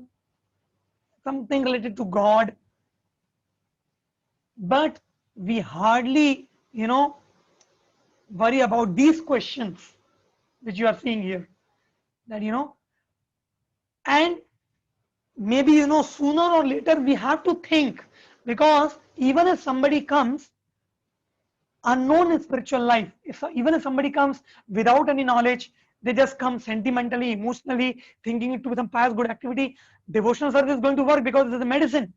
something related to God. But we hardly, worry about these questions which you are seeing here. That, and maybe, sooner or later we have to think, because even if somebody comes unknown in spiritual life, even if somebody comes without any knowledge, they just come sentimentally, emotionally, thinking it to be some pious good activity, devotional service is going to work because it is a medicine.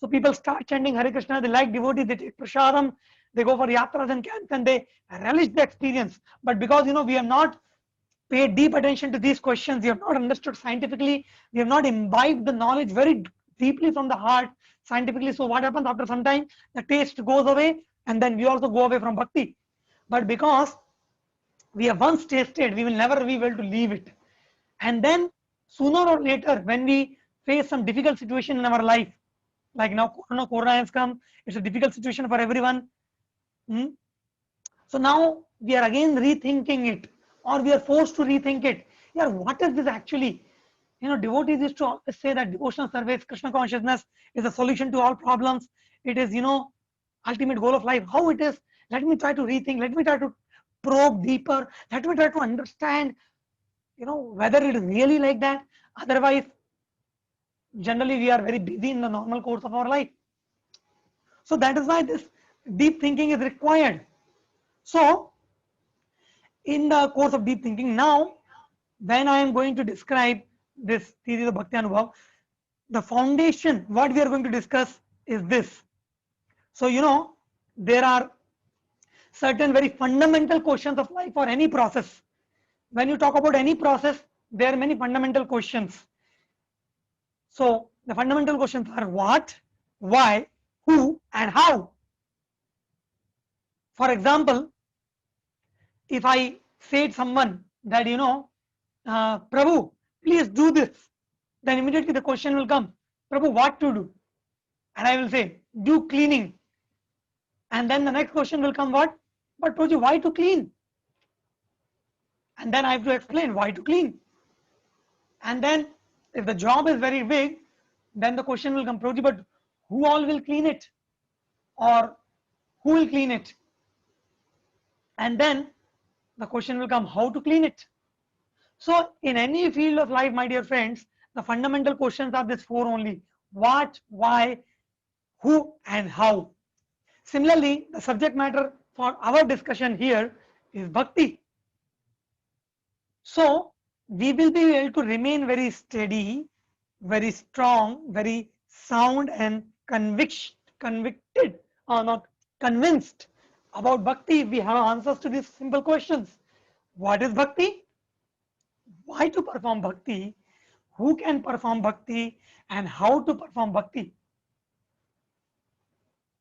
So people start chanting Hare Krishna, they like devotees, they take prasadam, they go for yatras and camps, and they relish the experience. But because, we have not paid deep attention to these questions, we have not understood scientifically, we have not imbibed the knowledge very deeply from the heart scientifically. So what happens after some time? The taste goes away, and then we also go away from bhakti. But because we have once tasted, we will never be able to leave it. And then sooner or later, when we face some difficult situation in our life, like now corona has come, it's a difficult situation for everyone. So now we are again rethinking it, or we are forced to rethink it. Yeah, what is this actually? Devotees used to always say that devotional service, Krishna consciousness is a solution to all problems. It is, ultimate goal of life. How it is? Let me try to rethink. Let me try to probe deeper. Let me try to understand, whether it is really like that. Otherwise, generally we are very busy in the normal course of our life. So that is why this deep thinking is required. So in the course of deep thinking, now when I am going to describe this theory of Bhakti Anubhav, the foundation, what we are going to discuss is this. So, there are certain very fundamental questions of life or any process. When you talk about any process, there are many fundamental questions. So, the fundamental questions are what, why, who, and how. For example, if I say to someone that, Prabhu, please do this, then immediately the question will come, Prabhu, what to do? And I will say, do cleaning. And then the next question will come, what? But Prabhuji, why to clean? And then I have to explain why to clean. And then if the job is very big, then the question will come, Prabhuji, but who all will clean it? Or who will clean it? And then the question will come, how to clean it? So in any field of life, my dear friends, the fundamental questions are this four only: what, why, who, and how. Similarly, the subject matter for our discussion here is bhakti. So we will be able to remain very steady, very strong, very sound, and convicted, or not convinced about bhakti. We have answers to these simple questions. What is bhakti? Why to perform bhakti? Who can perform bhakti? And how to perform bhakti?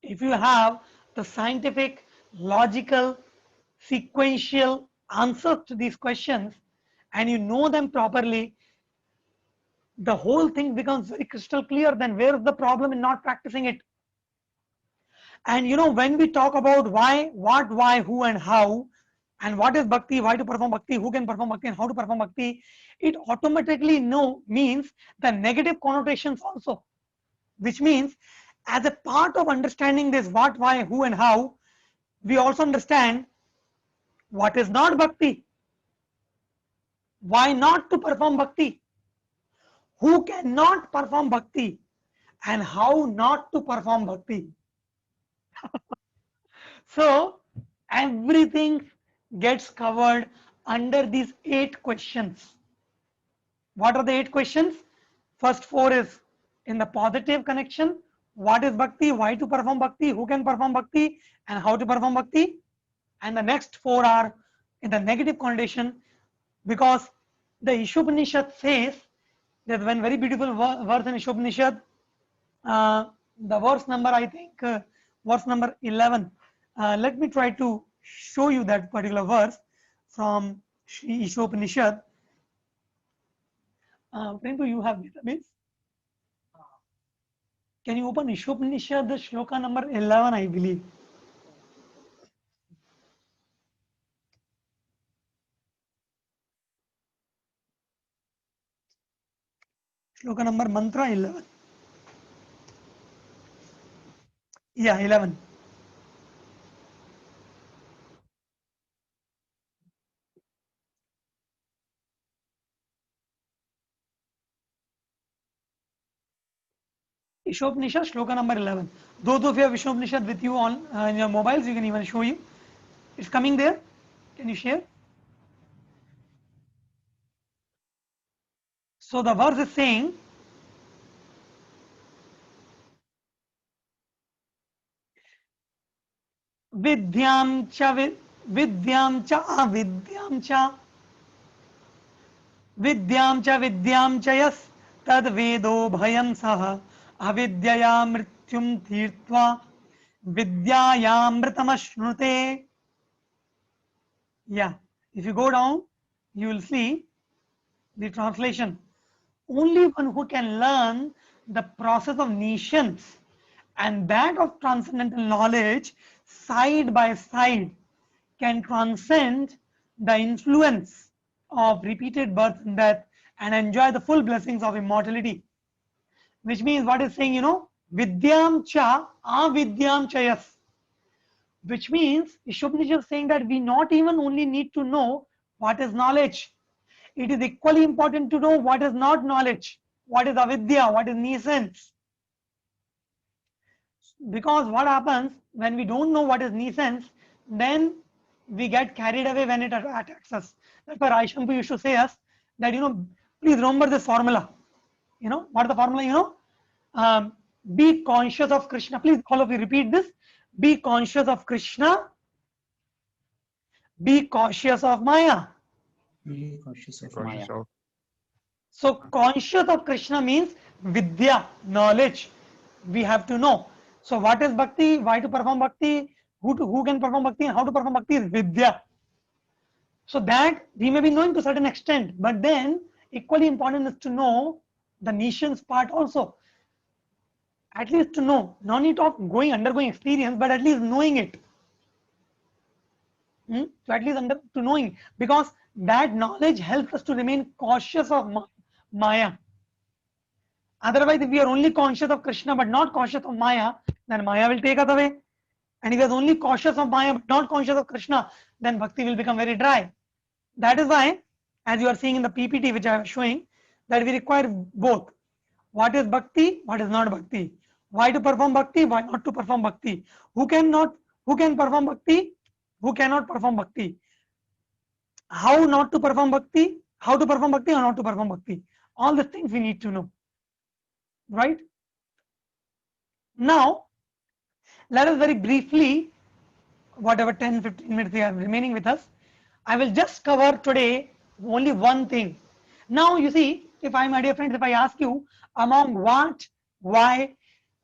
If you have the scientific, logical, sequential answers to these questions, and you know them properly, the whole thing becomes very crystal clear. Then where is the problem in not practicing it? And when we talk about why, what, why, who, and how, and what is bhakti, why to perform bhakti, who can perform bhakti, and how to perform bhakti, it automatically means the negative connotations also, which means as a part of understanding this what, why, who, and how, we also understand what is not bhakti, why not to perform bhakti, who cannot perform bhakti, and how not to perform bhakti. So everything gets covered under these 8 questions. What are the 8 questions? First 4 is in the positive connection. What is bhakti? Why to perform bhakti? Who can perform bhakti? And how to perform bhakti? And the next 4 are in the negative connotation, because the Ishopanishad says, there's one very beautiful verse in Ishopanishad, the verse number, I think, verse number 11. Let me try to show you that particular verse from Shri Ishopanishad. Printu, you have database? Can you open Ishopanishad, the shloka number 11, I believe. Shloka number mantra 11. Yeah, 11. Ishopnishad, shloka number 11. Those of you have Ishopnishad with you on in your mobiles, you can even show you. It's coming there. Can you share? So the verse is saying, Vidyam cha vidyam cha avidyam cha vidyam cha yas tad vedo bhayam saha avidyaya mrityum tirtva vidyayamritamashnuते. Yeah, if you go down, you will see the translation. Only one who can learn the process of nescience and that of transcendental knowledge side by side can transcend the influence of repeated birth and death and enjoy the full blessings of immortality. Which means what is saying, Vidyam cha avidyam chayas. Which means Ishupnishad is saying that we not even only need to know what is knowledge. It is equally important to know what is not knowledge, what is avidya, what is nescience. Because what happens when we don't know what is nescience, then we get carried away when it attacks us. That's why Raishampu used to say us that, please remember this formula. What is the formula, be conscious of Krishna. Please all of you repeat this. Be conscious of Krishna. Be cautious of Maya. Be cautious of Maya. So conscious of Krishna means vidya, knowledge. We have to know. So what is bhakti? Why to perform bhakti? Who can perform bhakti and how to perform bhakti is vidya. So that we may be knowing to a certain extent, but then equally important is to know the nescience part also. At least to know, no need of undergoing experience, but at least knowing it. So at least to knowing, because that knowledge helps us to remain cautious of Maya. Otherwise, if we are only conscious of Krishna but not conscious of Maya, then Maya will take us away. And if we are only conscious of Maya but not conscious of Krishna, then bhakti will become very dry. That is why, as you are seeing in the PPT which I am showing, that we require both. What is bhakti? What is not bhakti? Why to perform bhakti? Why not to perform bhakti? Who can perform bhakti? Who cannot perform bhakti? How not to perform bhakti? How to perform bhakti or not to perform bhakti? All these things we need to know. Right? Now, let us very briefly, whatever 10-15 minutes we have remaining with us, I will just cover today only one thing. Now, you see, my dear friends, if I ask you among what, why,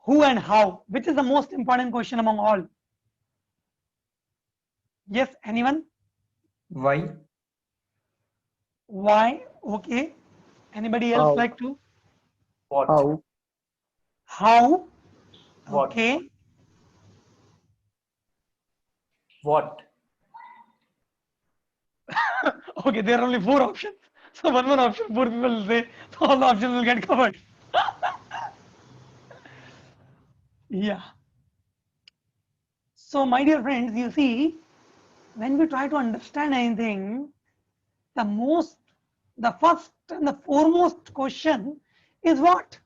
who and how, which is the most important question among all? Yes, anyone? Why? Why? Okay. Anybody else like to? What? How? What? Okay. What? Okay, there are only 4 options. So one option, 4 people will say, so all the options will get covered. Yeah. So my dear friends, you see, when we try to understand anything, the first and the foremost question is what?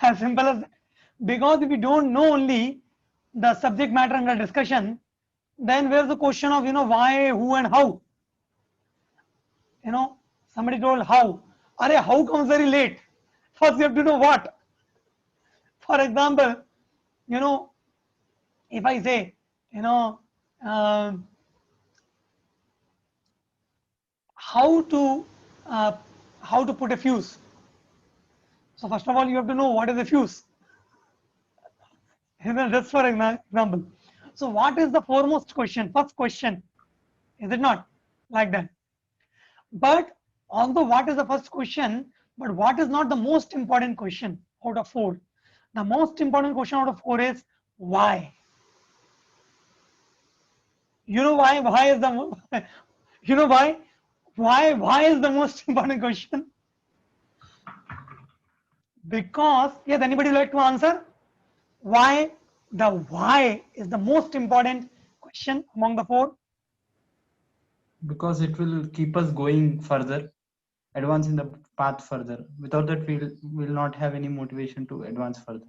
As simple as that. Because if we don't know only the subject matter under discussion, then where's the question of, why, who and how? Somebody told how. How comes very late? First you have to know what. For example, if I say, how to put a fuse. So first of all, you have to know what is a fuse. Just for example. So what is the foremost question? First question. Is it not like that? But although what is the first question, but what is not the most important question out of 4? The most important question out of 4 is why. You know why? Why is the you know why? Why is the most important question? Because, yes, anybody would like to answer? Why? The why is the most important question among the four. Because it will keep us going further, advance in the path further. Without that, we will not have any motivation to advance further.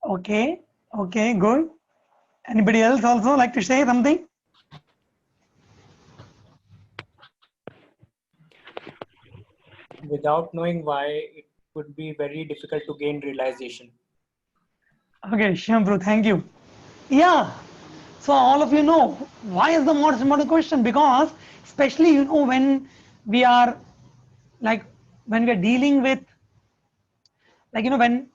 Okay, okay, good. Anybody else also like to say something? Without knowing why, it would be very difficult to gain realization. Okay, Shambhu, thank you. Yeah, so all of you know why is the most important question, because especially when we are like when we are dealing with when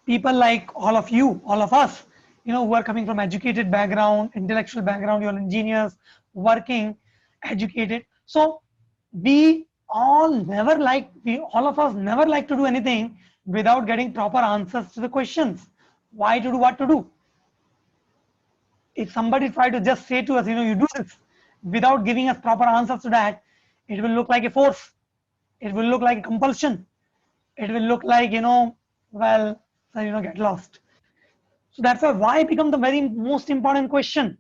people like all of you, all of us, who are coming from educated background, intellectual background, you're engineers, working, educated. So we all of us never like to do anything without getting proper answers to the questions. Why to do, what to do? If somebody try to just say to us, you do this without giving us proper answers to that, it will look like a force. It will look like a compulsion. It will look like, well, so, get lost. So that's why becomes the very most important question.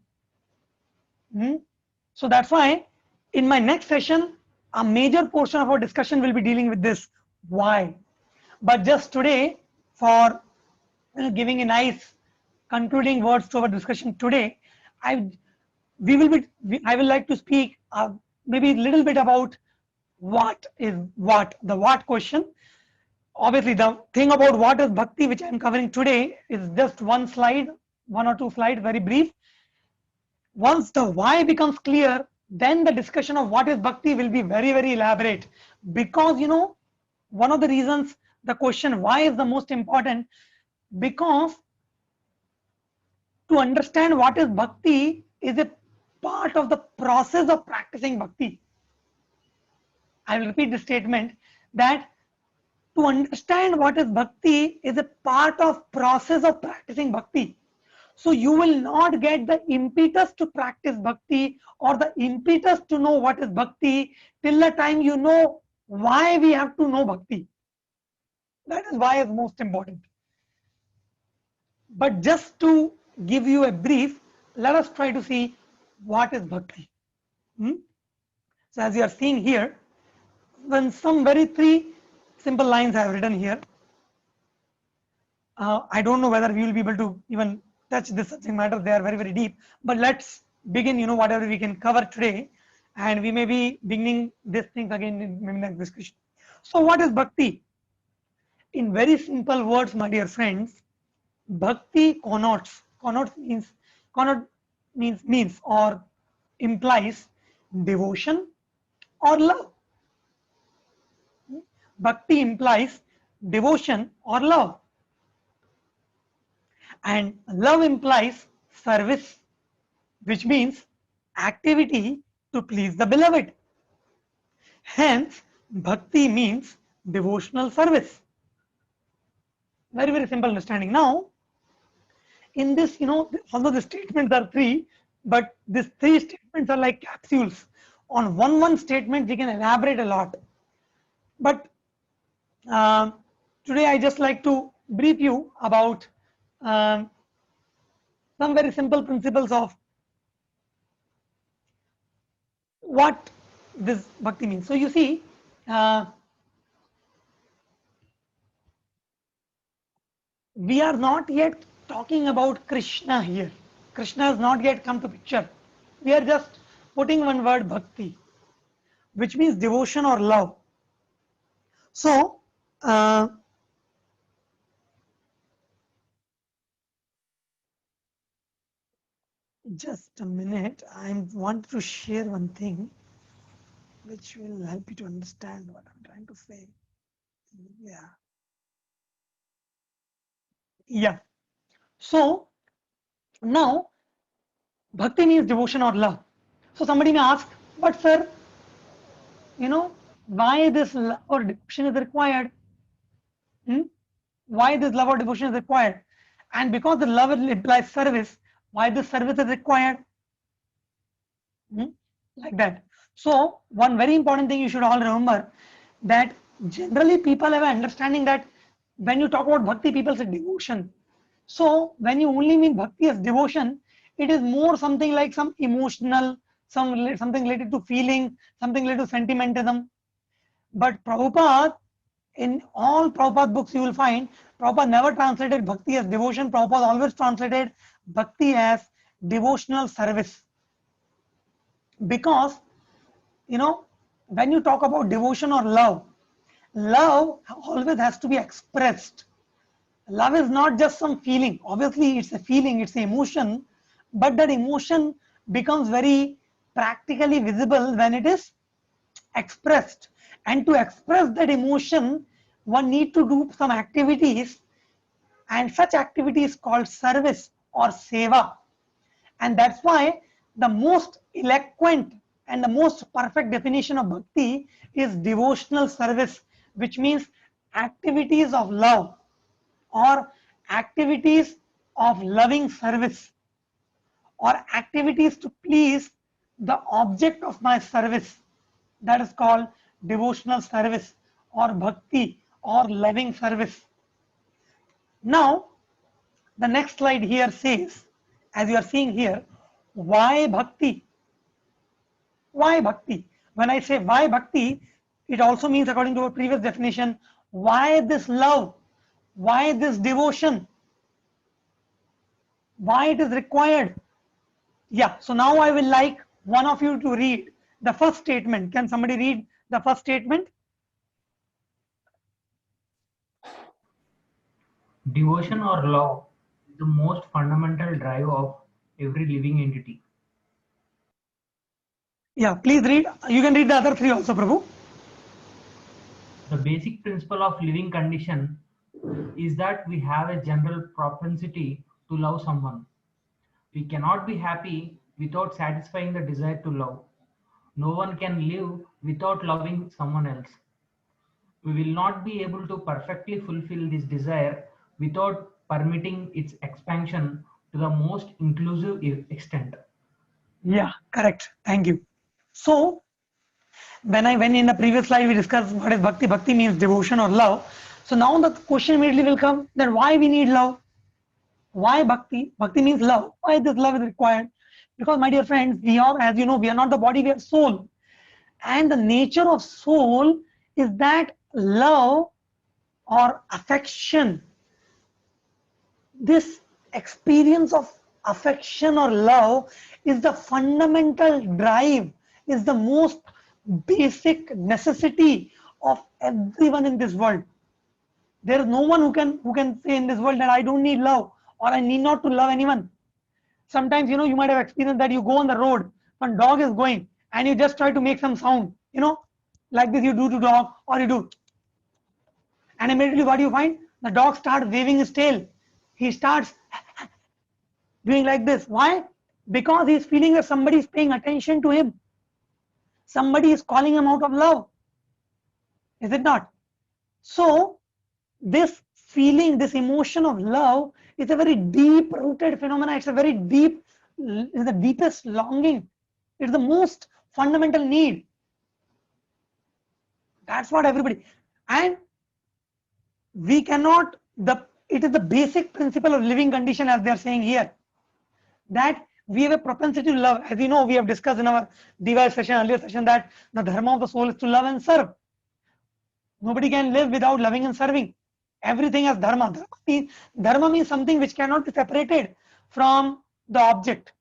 So that's why in my next session, a major portion of our discussion will be dealing with this why. But just today, for giving a nice concluding words to our discussion today, I I will like to speak maybe a little bit about the what question. Obviously, the thing about what is bhakti, which I am covering today, is just one slide, one or two slides, very brief. Once the why becomes clear, then the discussion of what is bhakti will be very, very elaborate. Because, one of the reasons the question why is the most important, because to understand what is bhakti is a part of the process of practicing bhakti. I will repeat the statement that to understand what is bhakti is a part of process of practicing bhakti. So you will not get the impetus to practice bhakti or the impetus to know what is bhakti till the time you know why we have to know bhakti. That is why is most important. But just to give you a brief, let us try to see what is bhakti. So as you are seeing here, when some very three simple lines I have written here. I don't know whether we will be able to even touch this subject matter. They are very, very deep. But let's begin, whatever we can cover today. And we may be beginning these things again in maybe next discussion. So what is bhakti? In very simple words, my dear friends, bhakti connotes means or implies devotion or love. Bhakti implies devotion or love. And love implies service, which means activity to please the beloved. Hence, bhakti means devotional service. Very, very simple understanding. Now, in this, although the statements are three, but these three statements are like capsules. On one statement, we can elaborate a lot. But today, I just like to brief you about some very simple principles of what this bhakti means. So you see, we are not yet talking about Krishna here. Krishna has not yet come to picture. We are just putting one word bhakti, which means devotion or love. So, just a minute, I want to share one thing which will help you to understand what I'm trying to say. Yeah. Yeah. So, now, bhakti means devotion or love. So, somebody may ask, but sir, why this love or devotion is required? Why this love or devotion is required? And because the love implies service, why this service is required? Like that. So one very important thing you should all remember, that generally people have an understanding that when you talk about bhakti, people say devotion. So when you only mean bhakti as devotion, it is more something like some emotional, something related to feeling, something related to sentimentalism. But Prabhupada, in all Prabhupada books you will find, Prabhupada never translated bhakti as devotion. Prabhupada always translated bhakti as devotional service. Because, you know, when you talk about devotion or love, love always has to be expressed. Love is not just some feeling. Obviously, it's a feeling, it's an emotion, but that emotion becomes very practically visible when it is expressed. And to express that emotion, one need to do some activities, and such activity is called service or seva. And that's why the most eloquent and the most perfect definition of bhakti is devotional service, which means activities of love or activities of loving service or activities to please the object of my service. That is called devotional service or bhakti or loving service. Now, the next slide here says, as you are seeing here, why bhakti? Why bhakti? When I say why bhakti, it also means, according to our previous definition, why this love? Why this devotion? Why it is required? Yeah, so now I will like one of you to read the first statement. Can somebody read the first statement? Devotion or love is the most fundamental drive of every living entity. Yeah, please read. You can read the other three also, Prabhu. The basic principle of living condition is that we have a general propensity to love someone. We cannot be happy without satisfying the desire to love. No one can live without loving someone else. We will not be able to perfectly fulfill this desire without permitting its expansion to the most inclusive extent. Yeah, correct. Thank you. So, when in the previous slide we discussed what is bhakti. Bhakti means devotion or love. So now the question immediately will come that why we need love? Why bhakti? Bhakti means love. Why this love is required? Because my dear friends, we are, as you know, we are not the body, we are soul. And the nature of soul is that love or affection, this experience of affection or love is the fundamental drive, is the most basic necessity of everyone in this world. There is no one who can say in this world that I don't need love or I need not to love anyone. Sometimes, you know, you might have experienced that you go on the road, one dog is going and you just try to make some sound, you know, like this you do to dog, or you do, and immediately what do you find? The dog starts waving his tail. He starts doing like this. Why? Because he's feeling that somebody is paying attention to him. Somebody is calling him out of love. Is it not? So, this feeling, this emotion of love is a very deep rooted phenomena. It's a very deep, it's the deepest longing. It's the most fundamental need. That's what everybody, and we cannot, it is the basic principle of living condition, as they are saying here, that we have a propensity to love. As you know, we have discussed in our DY session, earlier session, that the dharma of the soul is to love and serve. Nobody can live without loving and serving. Everything has dharma. Dharma means something which cannot be separated from the object.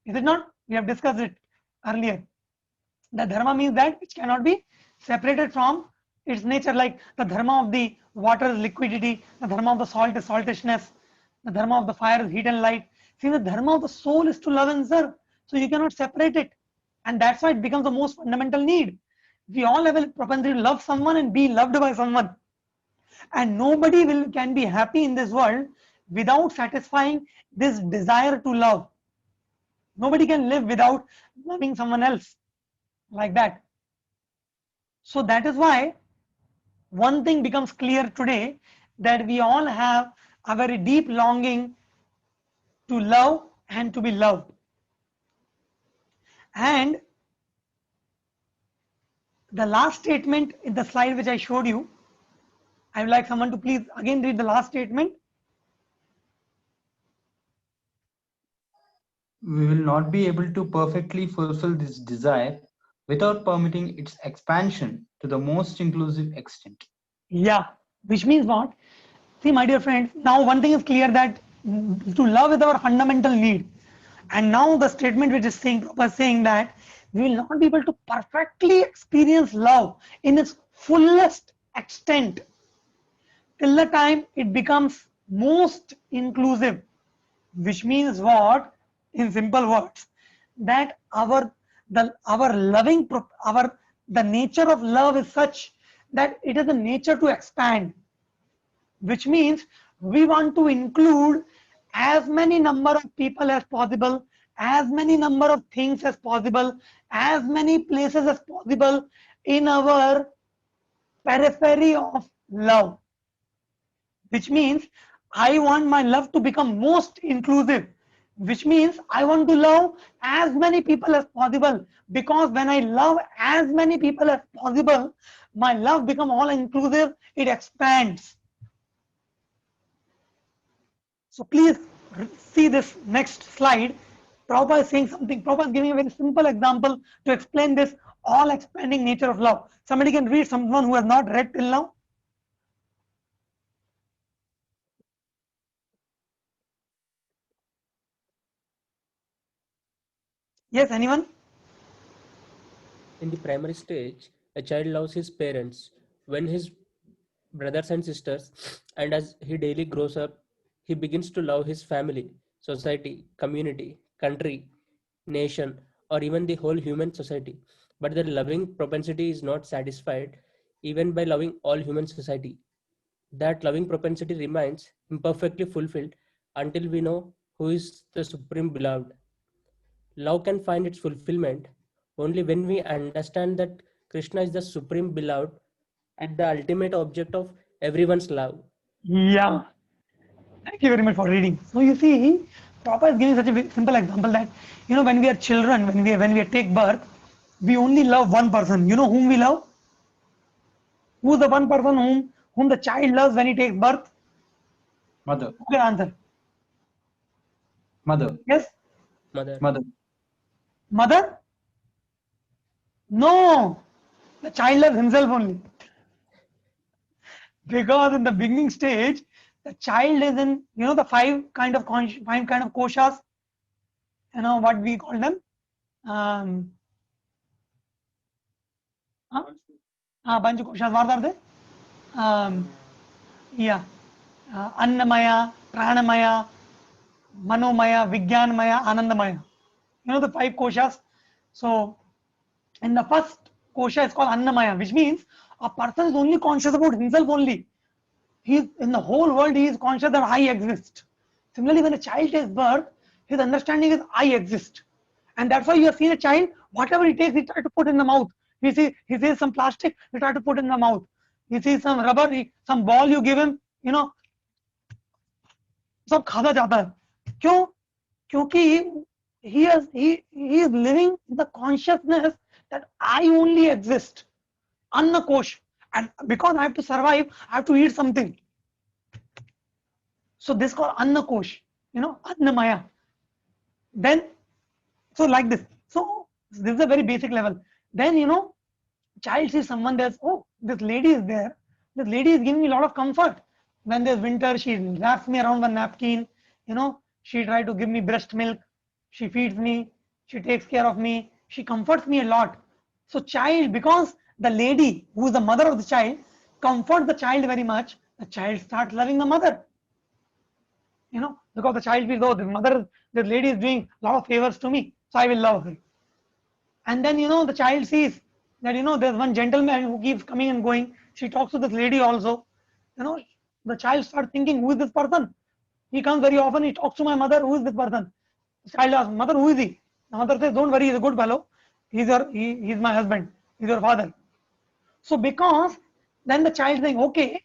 Is it not? We have discussed it earlier. The dharma means that which cannot be separated from its nature, like the dharma of the water is liquidity, the dharma of the salt is saltishness, the dharma of the fire is heat and light. See, the dharma of the soul is to love and serve. So you cannot separate it. And that's why it becomes the most fundamental need. We all have a propensity to love someone and be loved by someone. And nobody can be happy in this world without satisfying this desire to love. Nobody can live without loving someone else like that. So that is why one thing becomes clear today, that we all have a very deep longing to love and to be loved. And the last statement in the slide which I showed you, I would like someone to please again read the last statement. We will not be able to perfectly fulfill this desire without permitting its expansion to the most inclusive extent. Yeah, which means what? See, my dear friends, now one thing is clear that to love is our fundamental need. And now the statement which is saying, Prabhupada is saying that we will not be able to perfectly experience love in its fullest extent till the time it becomes most inclusive, which means what? In simple words, that our loving our the nature of love is such that it is a nature to expand, which means we want to include as many number of people as possible, as many number of things as possible, as many places as possible in our periphery of love, which means I want my love to become most inclusive, which means I want to love as many people as possible, because when I love as many people as possible, my love becomes all inclusive, it expands. So please see this next slide. Prabhupada is saying something. Prabhupada is giving a very simple example to explain this all expanding nature of love. Somebody can read, someone who has not read till now. Yes, anyone? In the primary stage, a child loves his parents, when his brothers and sisters, and as he daily grows up, he begins to love his family, society, community, country, nation, or even the whole human society. But the loving propensity is not satisfied even by loving all human society. That loving propensity remains imperfectly fulfilled until we know who is the supreme beloved. Love can find its fulfillment only when we understand that Krishna is the supreme beloved and the ultimate object of everyone's love. Yeah. Thank you very much for reading. So you see, Prabhupada is giving such a simple example that when we are children, when we take birth, we only love one person. You know whom we love? Who's the one person whom the child loves when he takes birth? Mother. Who can answer? Mother. Yes? Mother. Mother. Mother? No. The child loves himself only. Because in the beginning stage, the child is in, the five kind of koshas, what we call them. Bunch of koshas, what are they? Annamaya, Pranamaya, Manomaya, Vigyanmaya, Anandamaya. The five koshas. So, in the first kosha is called Annamaya, which means a person is only conscious about himself only. He's in the whole world, he is conscious that I exist. Similarly, when a child takes birth, his understanding is I exist. And that's why you have seen a child, whatever he takes, he tries to put in the mouth. He sees some plastic, he tries to put in the mouth. He sees some rubber, some ball you give him, सब खाता जाता है. क्यों? क्योंकि he is living in the consciousness that I only exist. Anna kosh. And because I have to survive, I have to eat something. So this is called Anna kosh, Annamaya. Then, so like this. So this is a very basic level. Then, child sees someone there's, oh, this lady is there. This lady is giving me a lot of comfort. When there's winter, she wraps me around one napkin. She tries to give me breast milk. She feeds me. She takes care of me. She comforts me a lot. So child, because the lady who is the mother of the child comforts the child very much, the child starts loving the mother. Because the child feels, oh, this lady is doing a lot of favors to me, so I will love her. And then, the child sees that, there's one gentleman who keeps coming and going. She talks to this lady also. The child starts thinking, who is this person? He comes very often, he talks to my mother, who is this person? The child asks, mother, who is he? The mother says, don't worry, he's a good fellow. He's my husband. He's your father. So because then the child saying, okay,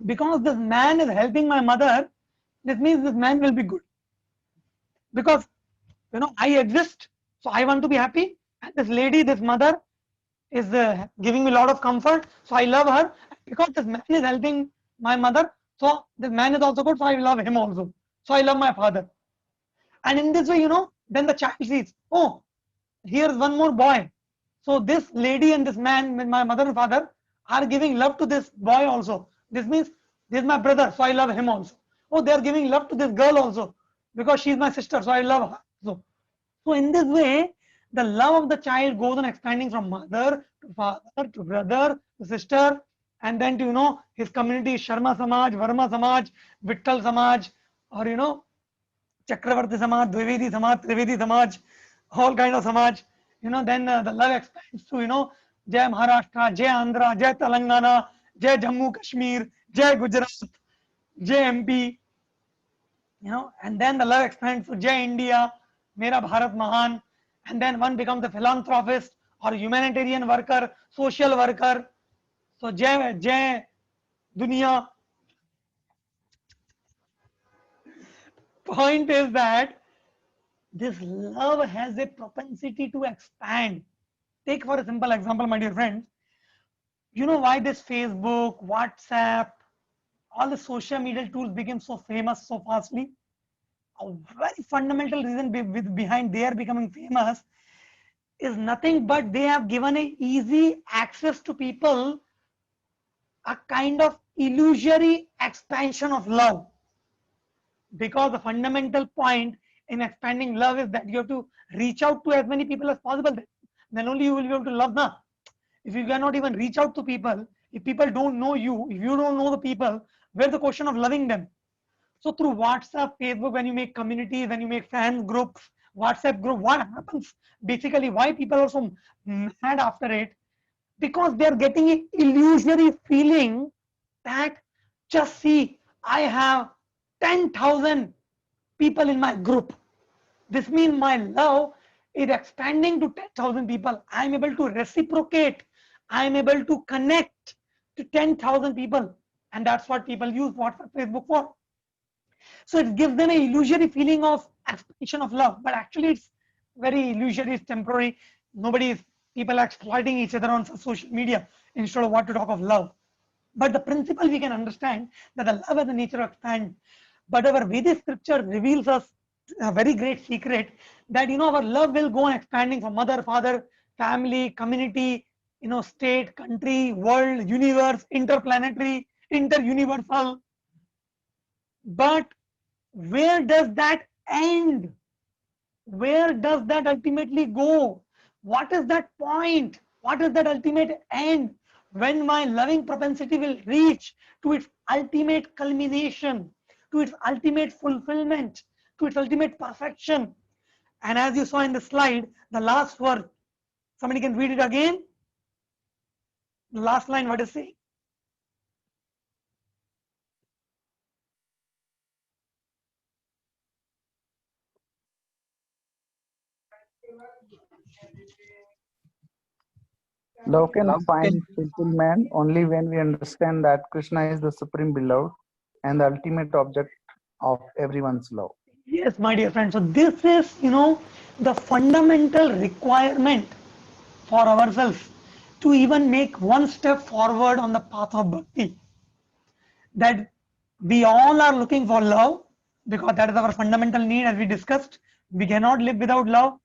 because this man is helping my mother, this means this man will be good. Because, I exist, so I want to be happy. And this lady, this mother, is giving me a lot of comfort, so I love her. Because this man is helping my mother, so this man is also good, so I love him also. So I love my father. And in this way, then the child sees, oh, here's one more boy. So this lady and this man, my mother and father, are giving love to this boy also. This means this is my brother, so I love him also. Oh, they are giving love to this girl also because she is my sister, so I love her. So in this way, the love of the child goes on expanding from mother to father to brother to sister, and then to his community, Sharma Samaj, Varma Samaj, Vittal Samaj, or Chakravarti Samaj, Dwivedi Samaj, Trivedi Samaj, all kind of Samaj. Then the love expands to Jai Maharashtra, Jai Andhra, Jai Telangana, Jai Jammu Kashmir, Jai Gujarat, Jai MP. And then the love expands to Jai India, Mera Bharat Mahan, and then one becomes a philanthropist or humanitarian worker, social worker. So Jai Dunya. Point is that this love has a propensity to expand. Take for a simple example, my dear friends. You know why this Facebook, WhatsApp, all the social media tools became so famous so fastly? A very fundamental reason behind their becoming famous is nothing but they have given a easy access to people, a kind of illusory expansion of love. Because the fundamental point in expanding love is that you have to reach out to as many people as possible. Then only you will be able to love now. If you cannot even reach out to people, if people don't know you, if you don't know the people, where's the question of loving them? So through WhatsApp, Facebook, when you make communities, when you make fan groups, WhatsApp group, what happens? Basically, why people are so mad after it? Because they're getting an illusory feeling that just see, I have 10,000 people in my group. This means my love is expanding to 10,000 people. I am able to reciprocate. I am able to connect to 10,000 people. And that's what people use WhatsApp, Facebook for. So it gives them an illusory feeling of expansion of love. But actually it's very illusory, it's temporary. People are exploiting each other on social media instead of what to talk of love. But the principle we can understand that the love has the nature of expand. But our Vedic scripture reveals us a very great secret that our love will go on expanding from mother, father, family, community, state, country, world, universe, interplanetary, interuniversal. But where does that end? Where does that ultimately go? What is that point? What is that ultimate end? When my loving propensity will reach to its ultimate culmination, to its ultimate fulfillment, to its ultimate perfection. And as you saw in the slide, the last word, somebody can read it again. The last line, what is it? Love can find fulfillment only when we understand that Krishna is the supreme beloved and the ultimate object of everyone's love. Yes, my dear friend. So this is, the fundamental requirement for ourselves to even make one step forward on the path of bhakti. That we all are looking for love because that is our fundamental need, as we discussed. We cannot live without love.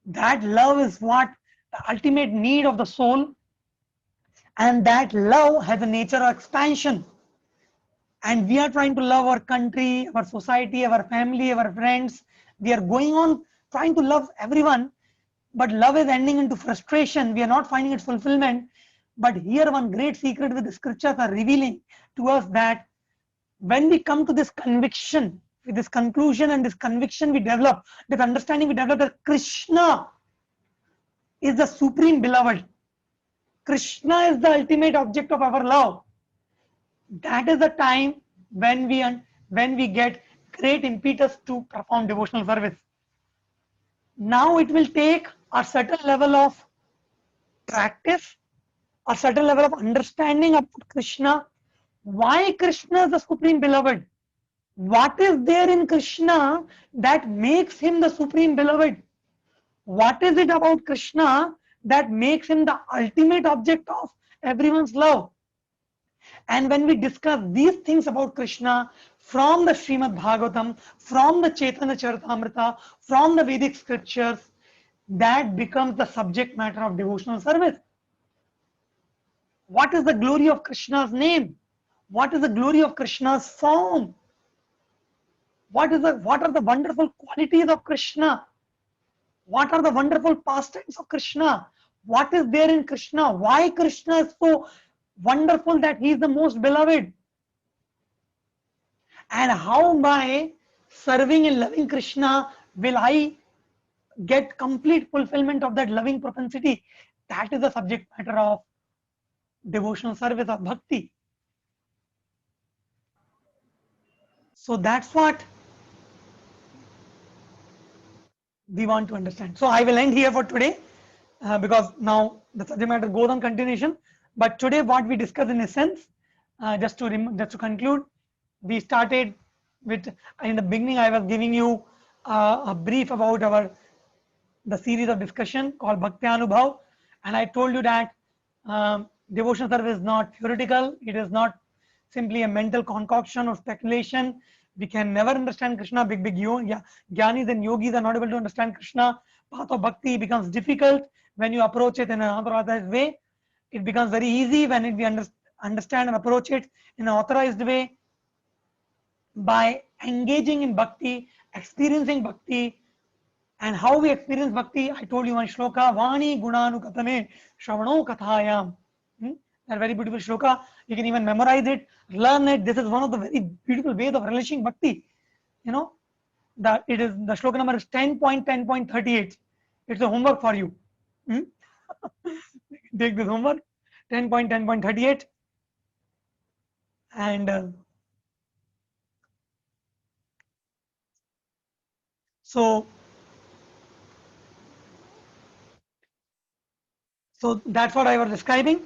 That love is what the ultimate need of the soul, and that love has a nature of expansion. And we are trying to love our country, our society, our family, our friends. We are going on trying to love everyone, but love is ending into frustration. We are not finding its fulfillment. But here one great secret with the scriptures are revealing to us that when we come to this conviction, with this conclusion and this conviction we develop, this understanding we develop that Krishna is the supreme beloved. Krishna is the ultimate object of our love. That is the time when we get great impetus to perform devotional service. Now it will take a certain level of practice, a certain level of understanding of Krishna. Why Krishna is the supreme beloved? What is there in Krishna that makes him the supreme beloved? What is it about Krishna that makes him the ultimate object of everyone's love. And when we discuss these things about Krishna from the Srimad Bhagavatam, from the Chaitanya Charitamrita, from the Vedic scriptures, that becomes the subject matter of devotional service. What is the glory of Krishna's name? What is the glory of Krishna's form? What are the wonderful qualities of Krishna? What are the wonderful pastimes of Krishna? What is there in Krishna? Why Krishna is so wonderful that he is the most beloved? And how by serving and loving Krishna will I get complete fulfillment of that loving propensity? That is the subject matter of devotional service or bhakti. So that's what we want to understand. So I will end here for today because now the subject matter goes on continuation. But today what we discussed in essence, just to conclude, we started with, in the beginning I was giving you a brief about the series of discussion called Bhakti Anubhav, and I told you that devotional service is not theoretical, it is not simply a mental concoction or speculation. We can never understand Krishna. Big Gyanis and yogis are not able to understand Krishna. Path of bhakti becomes difficult when you approach it in an unauthorized way. It becomes very easy when we understand and approach it in an authorized way. By engaging in bhakti, experiencing bhakti, and how we experience bhakti, I told you one shloka, Vani Gunanu Katame Shravano Kathayam. That very beautiful shloka. You can even memorize it, learn it. This is one of the very beautiful ways of relishing bhakti. You know, that it is the shloka number is 10.10.38. It's a homework for you. Take this homework, 10.10.38, and so that's what I was describing.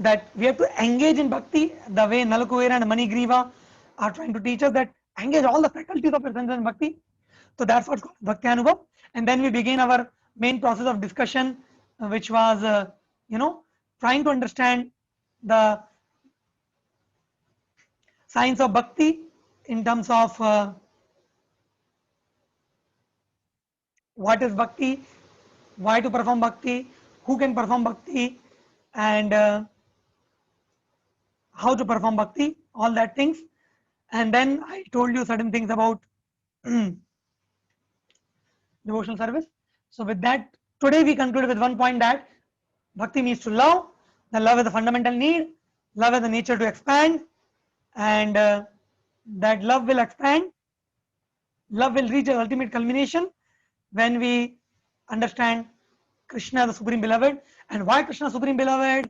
That we have to engage in bhakti the way Nalakuvera and Manigriva are trying to teach us, that engage all the faculties of your sense in bhakti. So that's what's called Bhakti Anubhav. And then we begin our main process of discussion, which was, trying to understand the science of bhakti in terms of what is bhakti, why to perform bhakti, who can perform bhakti, and how to perform bhakti, all that things. And then I told you certain things about devotional service. So with that, today we conclude with one point, that bhakti means to love. The love is a fundamental need. Love has the nature to expand, and that love will expand. Love will reach an ultimate culmination when we understand Krishna, the Supreme Beloved, and why Krishna Supreme Beloved.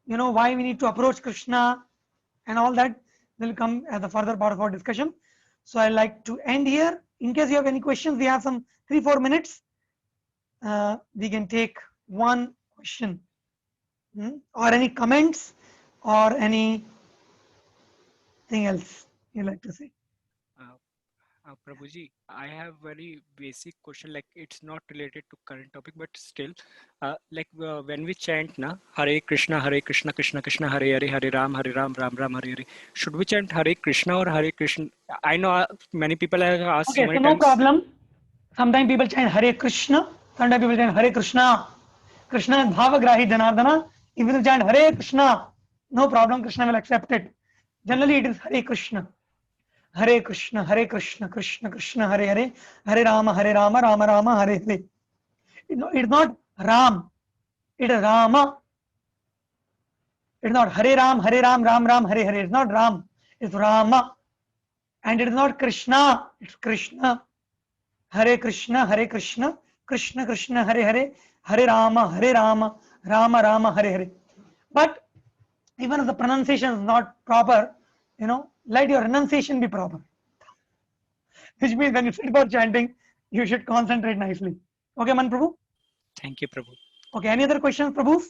Why we need to approach Krishna, and all that will come as a further part of our discussion. So I like to end here. In case you have any questions, we have some 3-4 minutes. We can take one question, or any comments, or anything else you like to say. Prabhuji, I have very basic question, like it's not related to current topic, but still, when we chant na Hare Krishna, Krishna Krishna, Hare Hare, Hare Ram, Ram Ram, Hare Hare, should we chant Hare Krishna or Hare Krishna? I know many people have asked Okay, so many so no times. problem. Sometimes people chant Hare Krishna, sometimes people chant Hare Krishna. Krishna is Bhavagrahi Janardana. If you chant Hare Krishna, no problem, Krishna will accept it. Generally, it is Hare Krishna. Hare Krishna, Krishna Krishna, Hare Hare, Hare Rama, Rama Rama, Hare Hare. It's not Ram, it is Rama. It's not Hare Ram, Ram Ram, Hare Hare. It's not Ram, it's Rama. And it is not Krishna, it's Krishna. Hare Krishna, Krishna Krishna, Hare Hare, Hare Rama, Rama Rama, Hare Hare. But even if the pronunciation is not proper, let your renunciation be proper. Which means when you sit for chanting, you should concentrate nicely. Okay, Man Prabhu? Thank you, Prabhu. Okay, any other questions, Prabhu?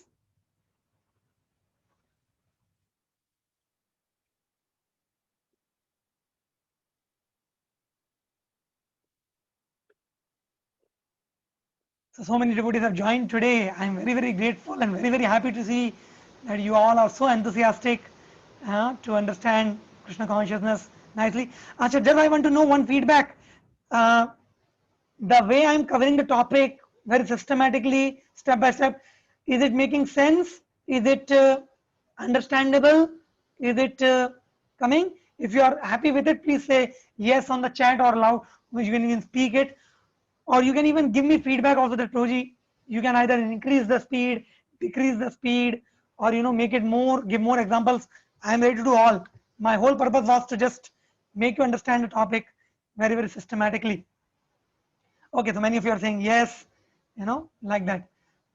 So many devotees have joined today. I am very, very grateful and very, very happy to see that you all are so enthusiastic to understand Krishna consciousness nicely. Acha, just I want to know one feedback. The way I am covering the topic very systematically, step by step, is it making sense? Is it understandable? Is it coming? If you are happy with it, please say yes on the chat or loud. You can even speak it, or you can even give me feedback also that Proji, you can either increase the speed, decrease the speed, or make it more, give more examples. I am ready to do all. My whole purpose was to just make you understand the topic very, very systematically. Okay, so many of you are saying yes, like that.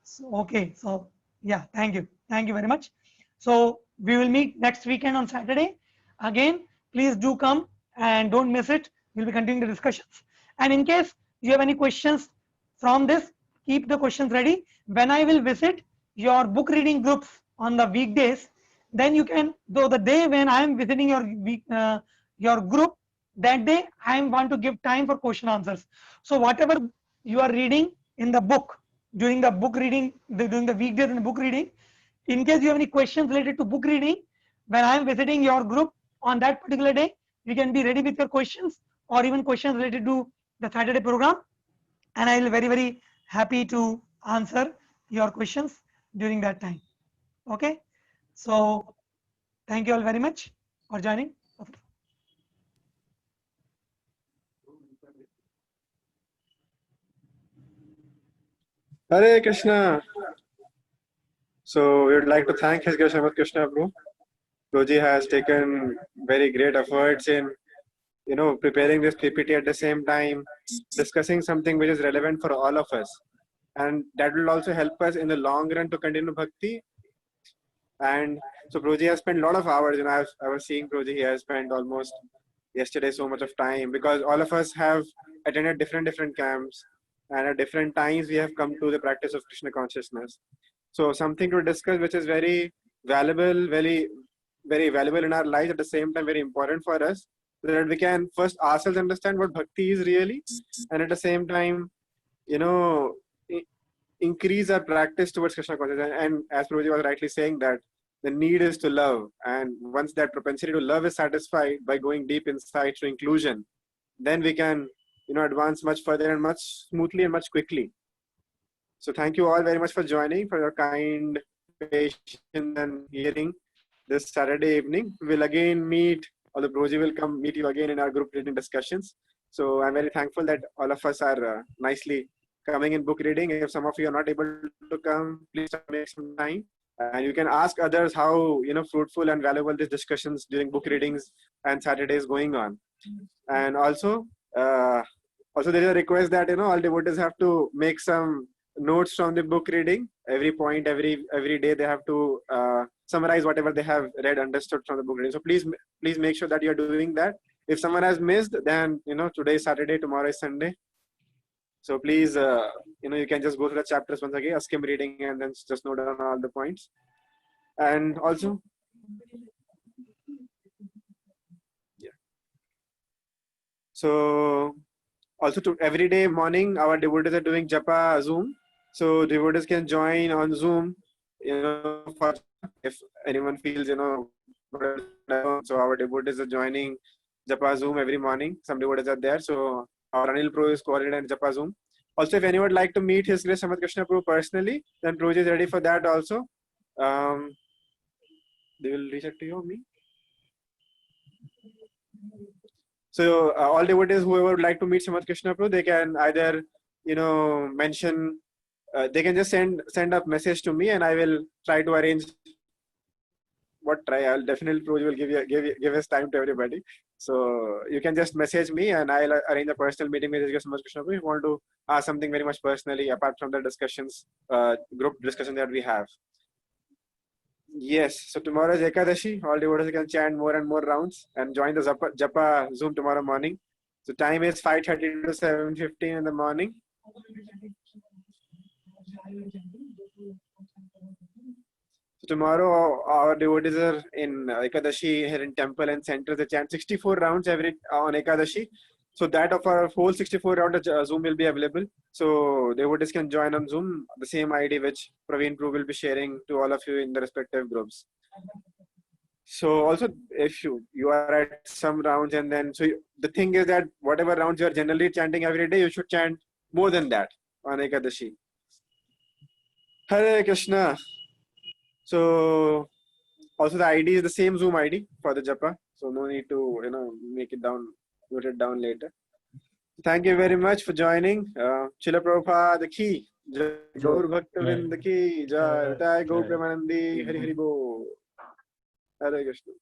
So, okay, so yeah, thank you very much. So we will meet next weekend on Saturday. Again, please do come and don't miss it. We'll be continuing the discussions. And in case you have any questions from this, keep the questions ready. When I will visit your book reading groups on the weekdays, then you can, though the day when I am visiting your group, that day I want to give time for question answers. So whatever you are reading in the book during the book reading, during the weekdays in the book reading, in case you have any questions related to book reading, when I am visiting your group on that particular day, you can be ready with your questions or even questions related to the Saturday program, and I will very, very happy to answer your questions during that time. Okay, so thank you all very much for joining. Hare Krishna. So we would like to thank His Grace Srimad Krishna Prabhu. Prabhuji has taken very great efforts in preparing this PPT at the same time, discussing something which is relevant for all of us. And that will also help us in the long run to continue bhakti. And so Prabhuji has spent a lot of hours, I was seeing Prabhuji, he has spent almost yesterday so much of time, because all of us have attended different camps, and at different times we have come to the practice of Krishna consciousness. So something to discuss which is very valuable, very, very valuable in our lives, at the same time very important for us, so that we can first ourselves understand what bhakti is really, and at the same time, increase our practice towards Krishna consciousness. And as Prabhuji was rightly saying, that the need is to love, and once that propensity to love is satisfied by going deep inside to inclusion, then we can advance much further and much smoothly and much quickly. So thank you all very much for joining, for your kind patience and hearing this Saturday evening. We'll again meet, or the Prabhuji will come meet you again in our group reading discussions. So I'm very thankful that all of us are nicely coming in book reading. If some of you are not able to come, please make some time. And you can ask others how fruitful and valuable these discussions during book readings and Saturdays going on. And also there is a request that all devotees have to make some notes from the book reading. Every point, every day they have to summarize whatever they have read, understood from the book reading. So please make sure that you are doing that. If someone has missed, then today is Saturday, tomorrow is Sunday. So please, you can just go through the chapters once again, a skim reading, and then just note down all the points. And also, yeah. So also to every day morning, our devotees are doing Japa Zoom. So devotees can join on Zoom, for if anyone feels, so our devotees are joining Japa Zoom every morning. Some devotees are there. So our Anil Pro is coordinating Japa Zoom. Also, if anyone would like to meet His Grace Srimad Krishna Prabhu personally, then Prabhuji is ready for that also. They will reach out to you or me. So all devotees, whoever would like to meet Srimad Krishna Prabhu, they can either mention, they can just send a message to me, and I will try to arrange. I'll definitely Prabhuji will give his time to everybody. So you can just message me, and I'll arrange a personal meeting with Srimad Krishna Prabhu if you want to ask something very much personally apart from the discussions, group discussion that we have. Yes, so tomorrow is Ekadashi. All devotees can chant more and more rounds and join the Japa Zoom tomorrow morning. So time is 5:30 to 7:15 in the morning. So tomorrow our devotees are in Ekadashi here in temple and center. They chant 64 rounds on Ekadashi. So that of our whole 64 round Zoom will be available. So devotees can join on Zoom, the same ID which Praveen Prue will be sharing to all of you in the respective groups. So also if you are at some rounds, and then the thing is that whatever rounds you are generally chanting every day, you should chant more than that on Ekadashi. Hare Krishna. So also the ID is the same Zoom ID for the japa, so no need to make it down, note it down later. Thank you very much for joining. Chila Prabhupada ki jai, Gaur Bhakta Vrinda ki jai, Jai Gaur Premanandi, Hari Hari Bol. Hare Krishna.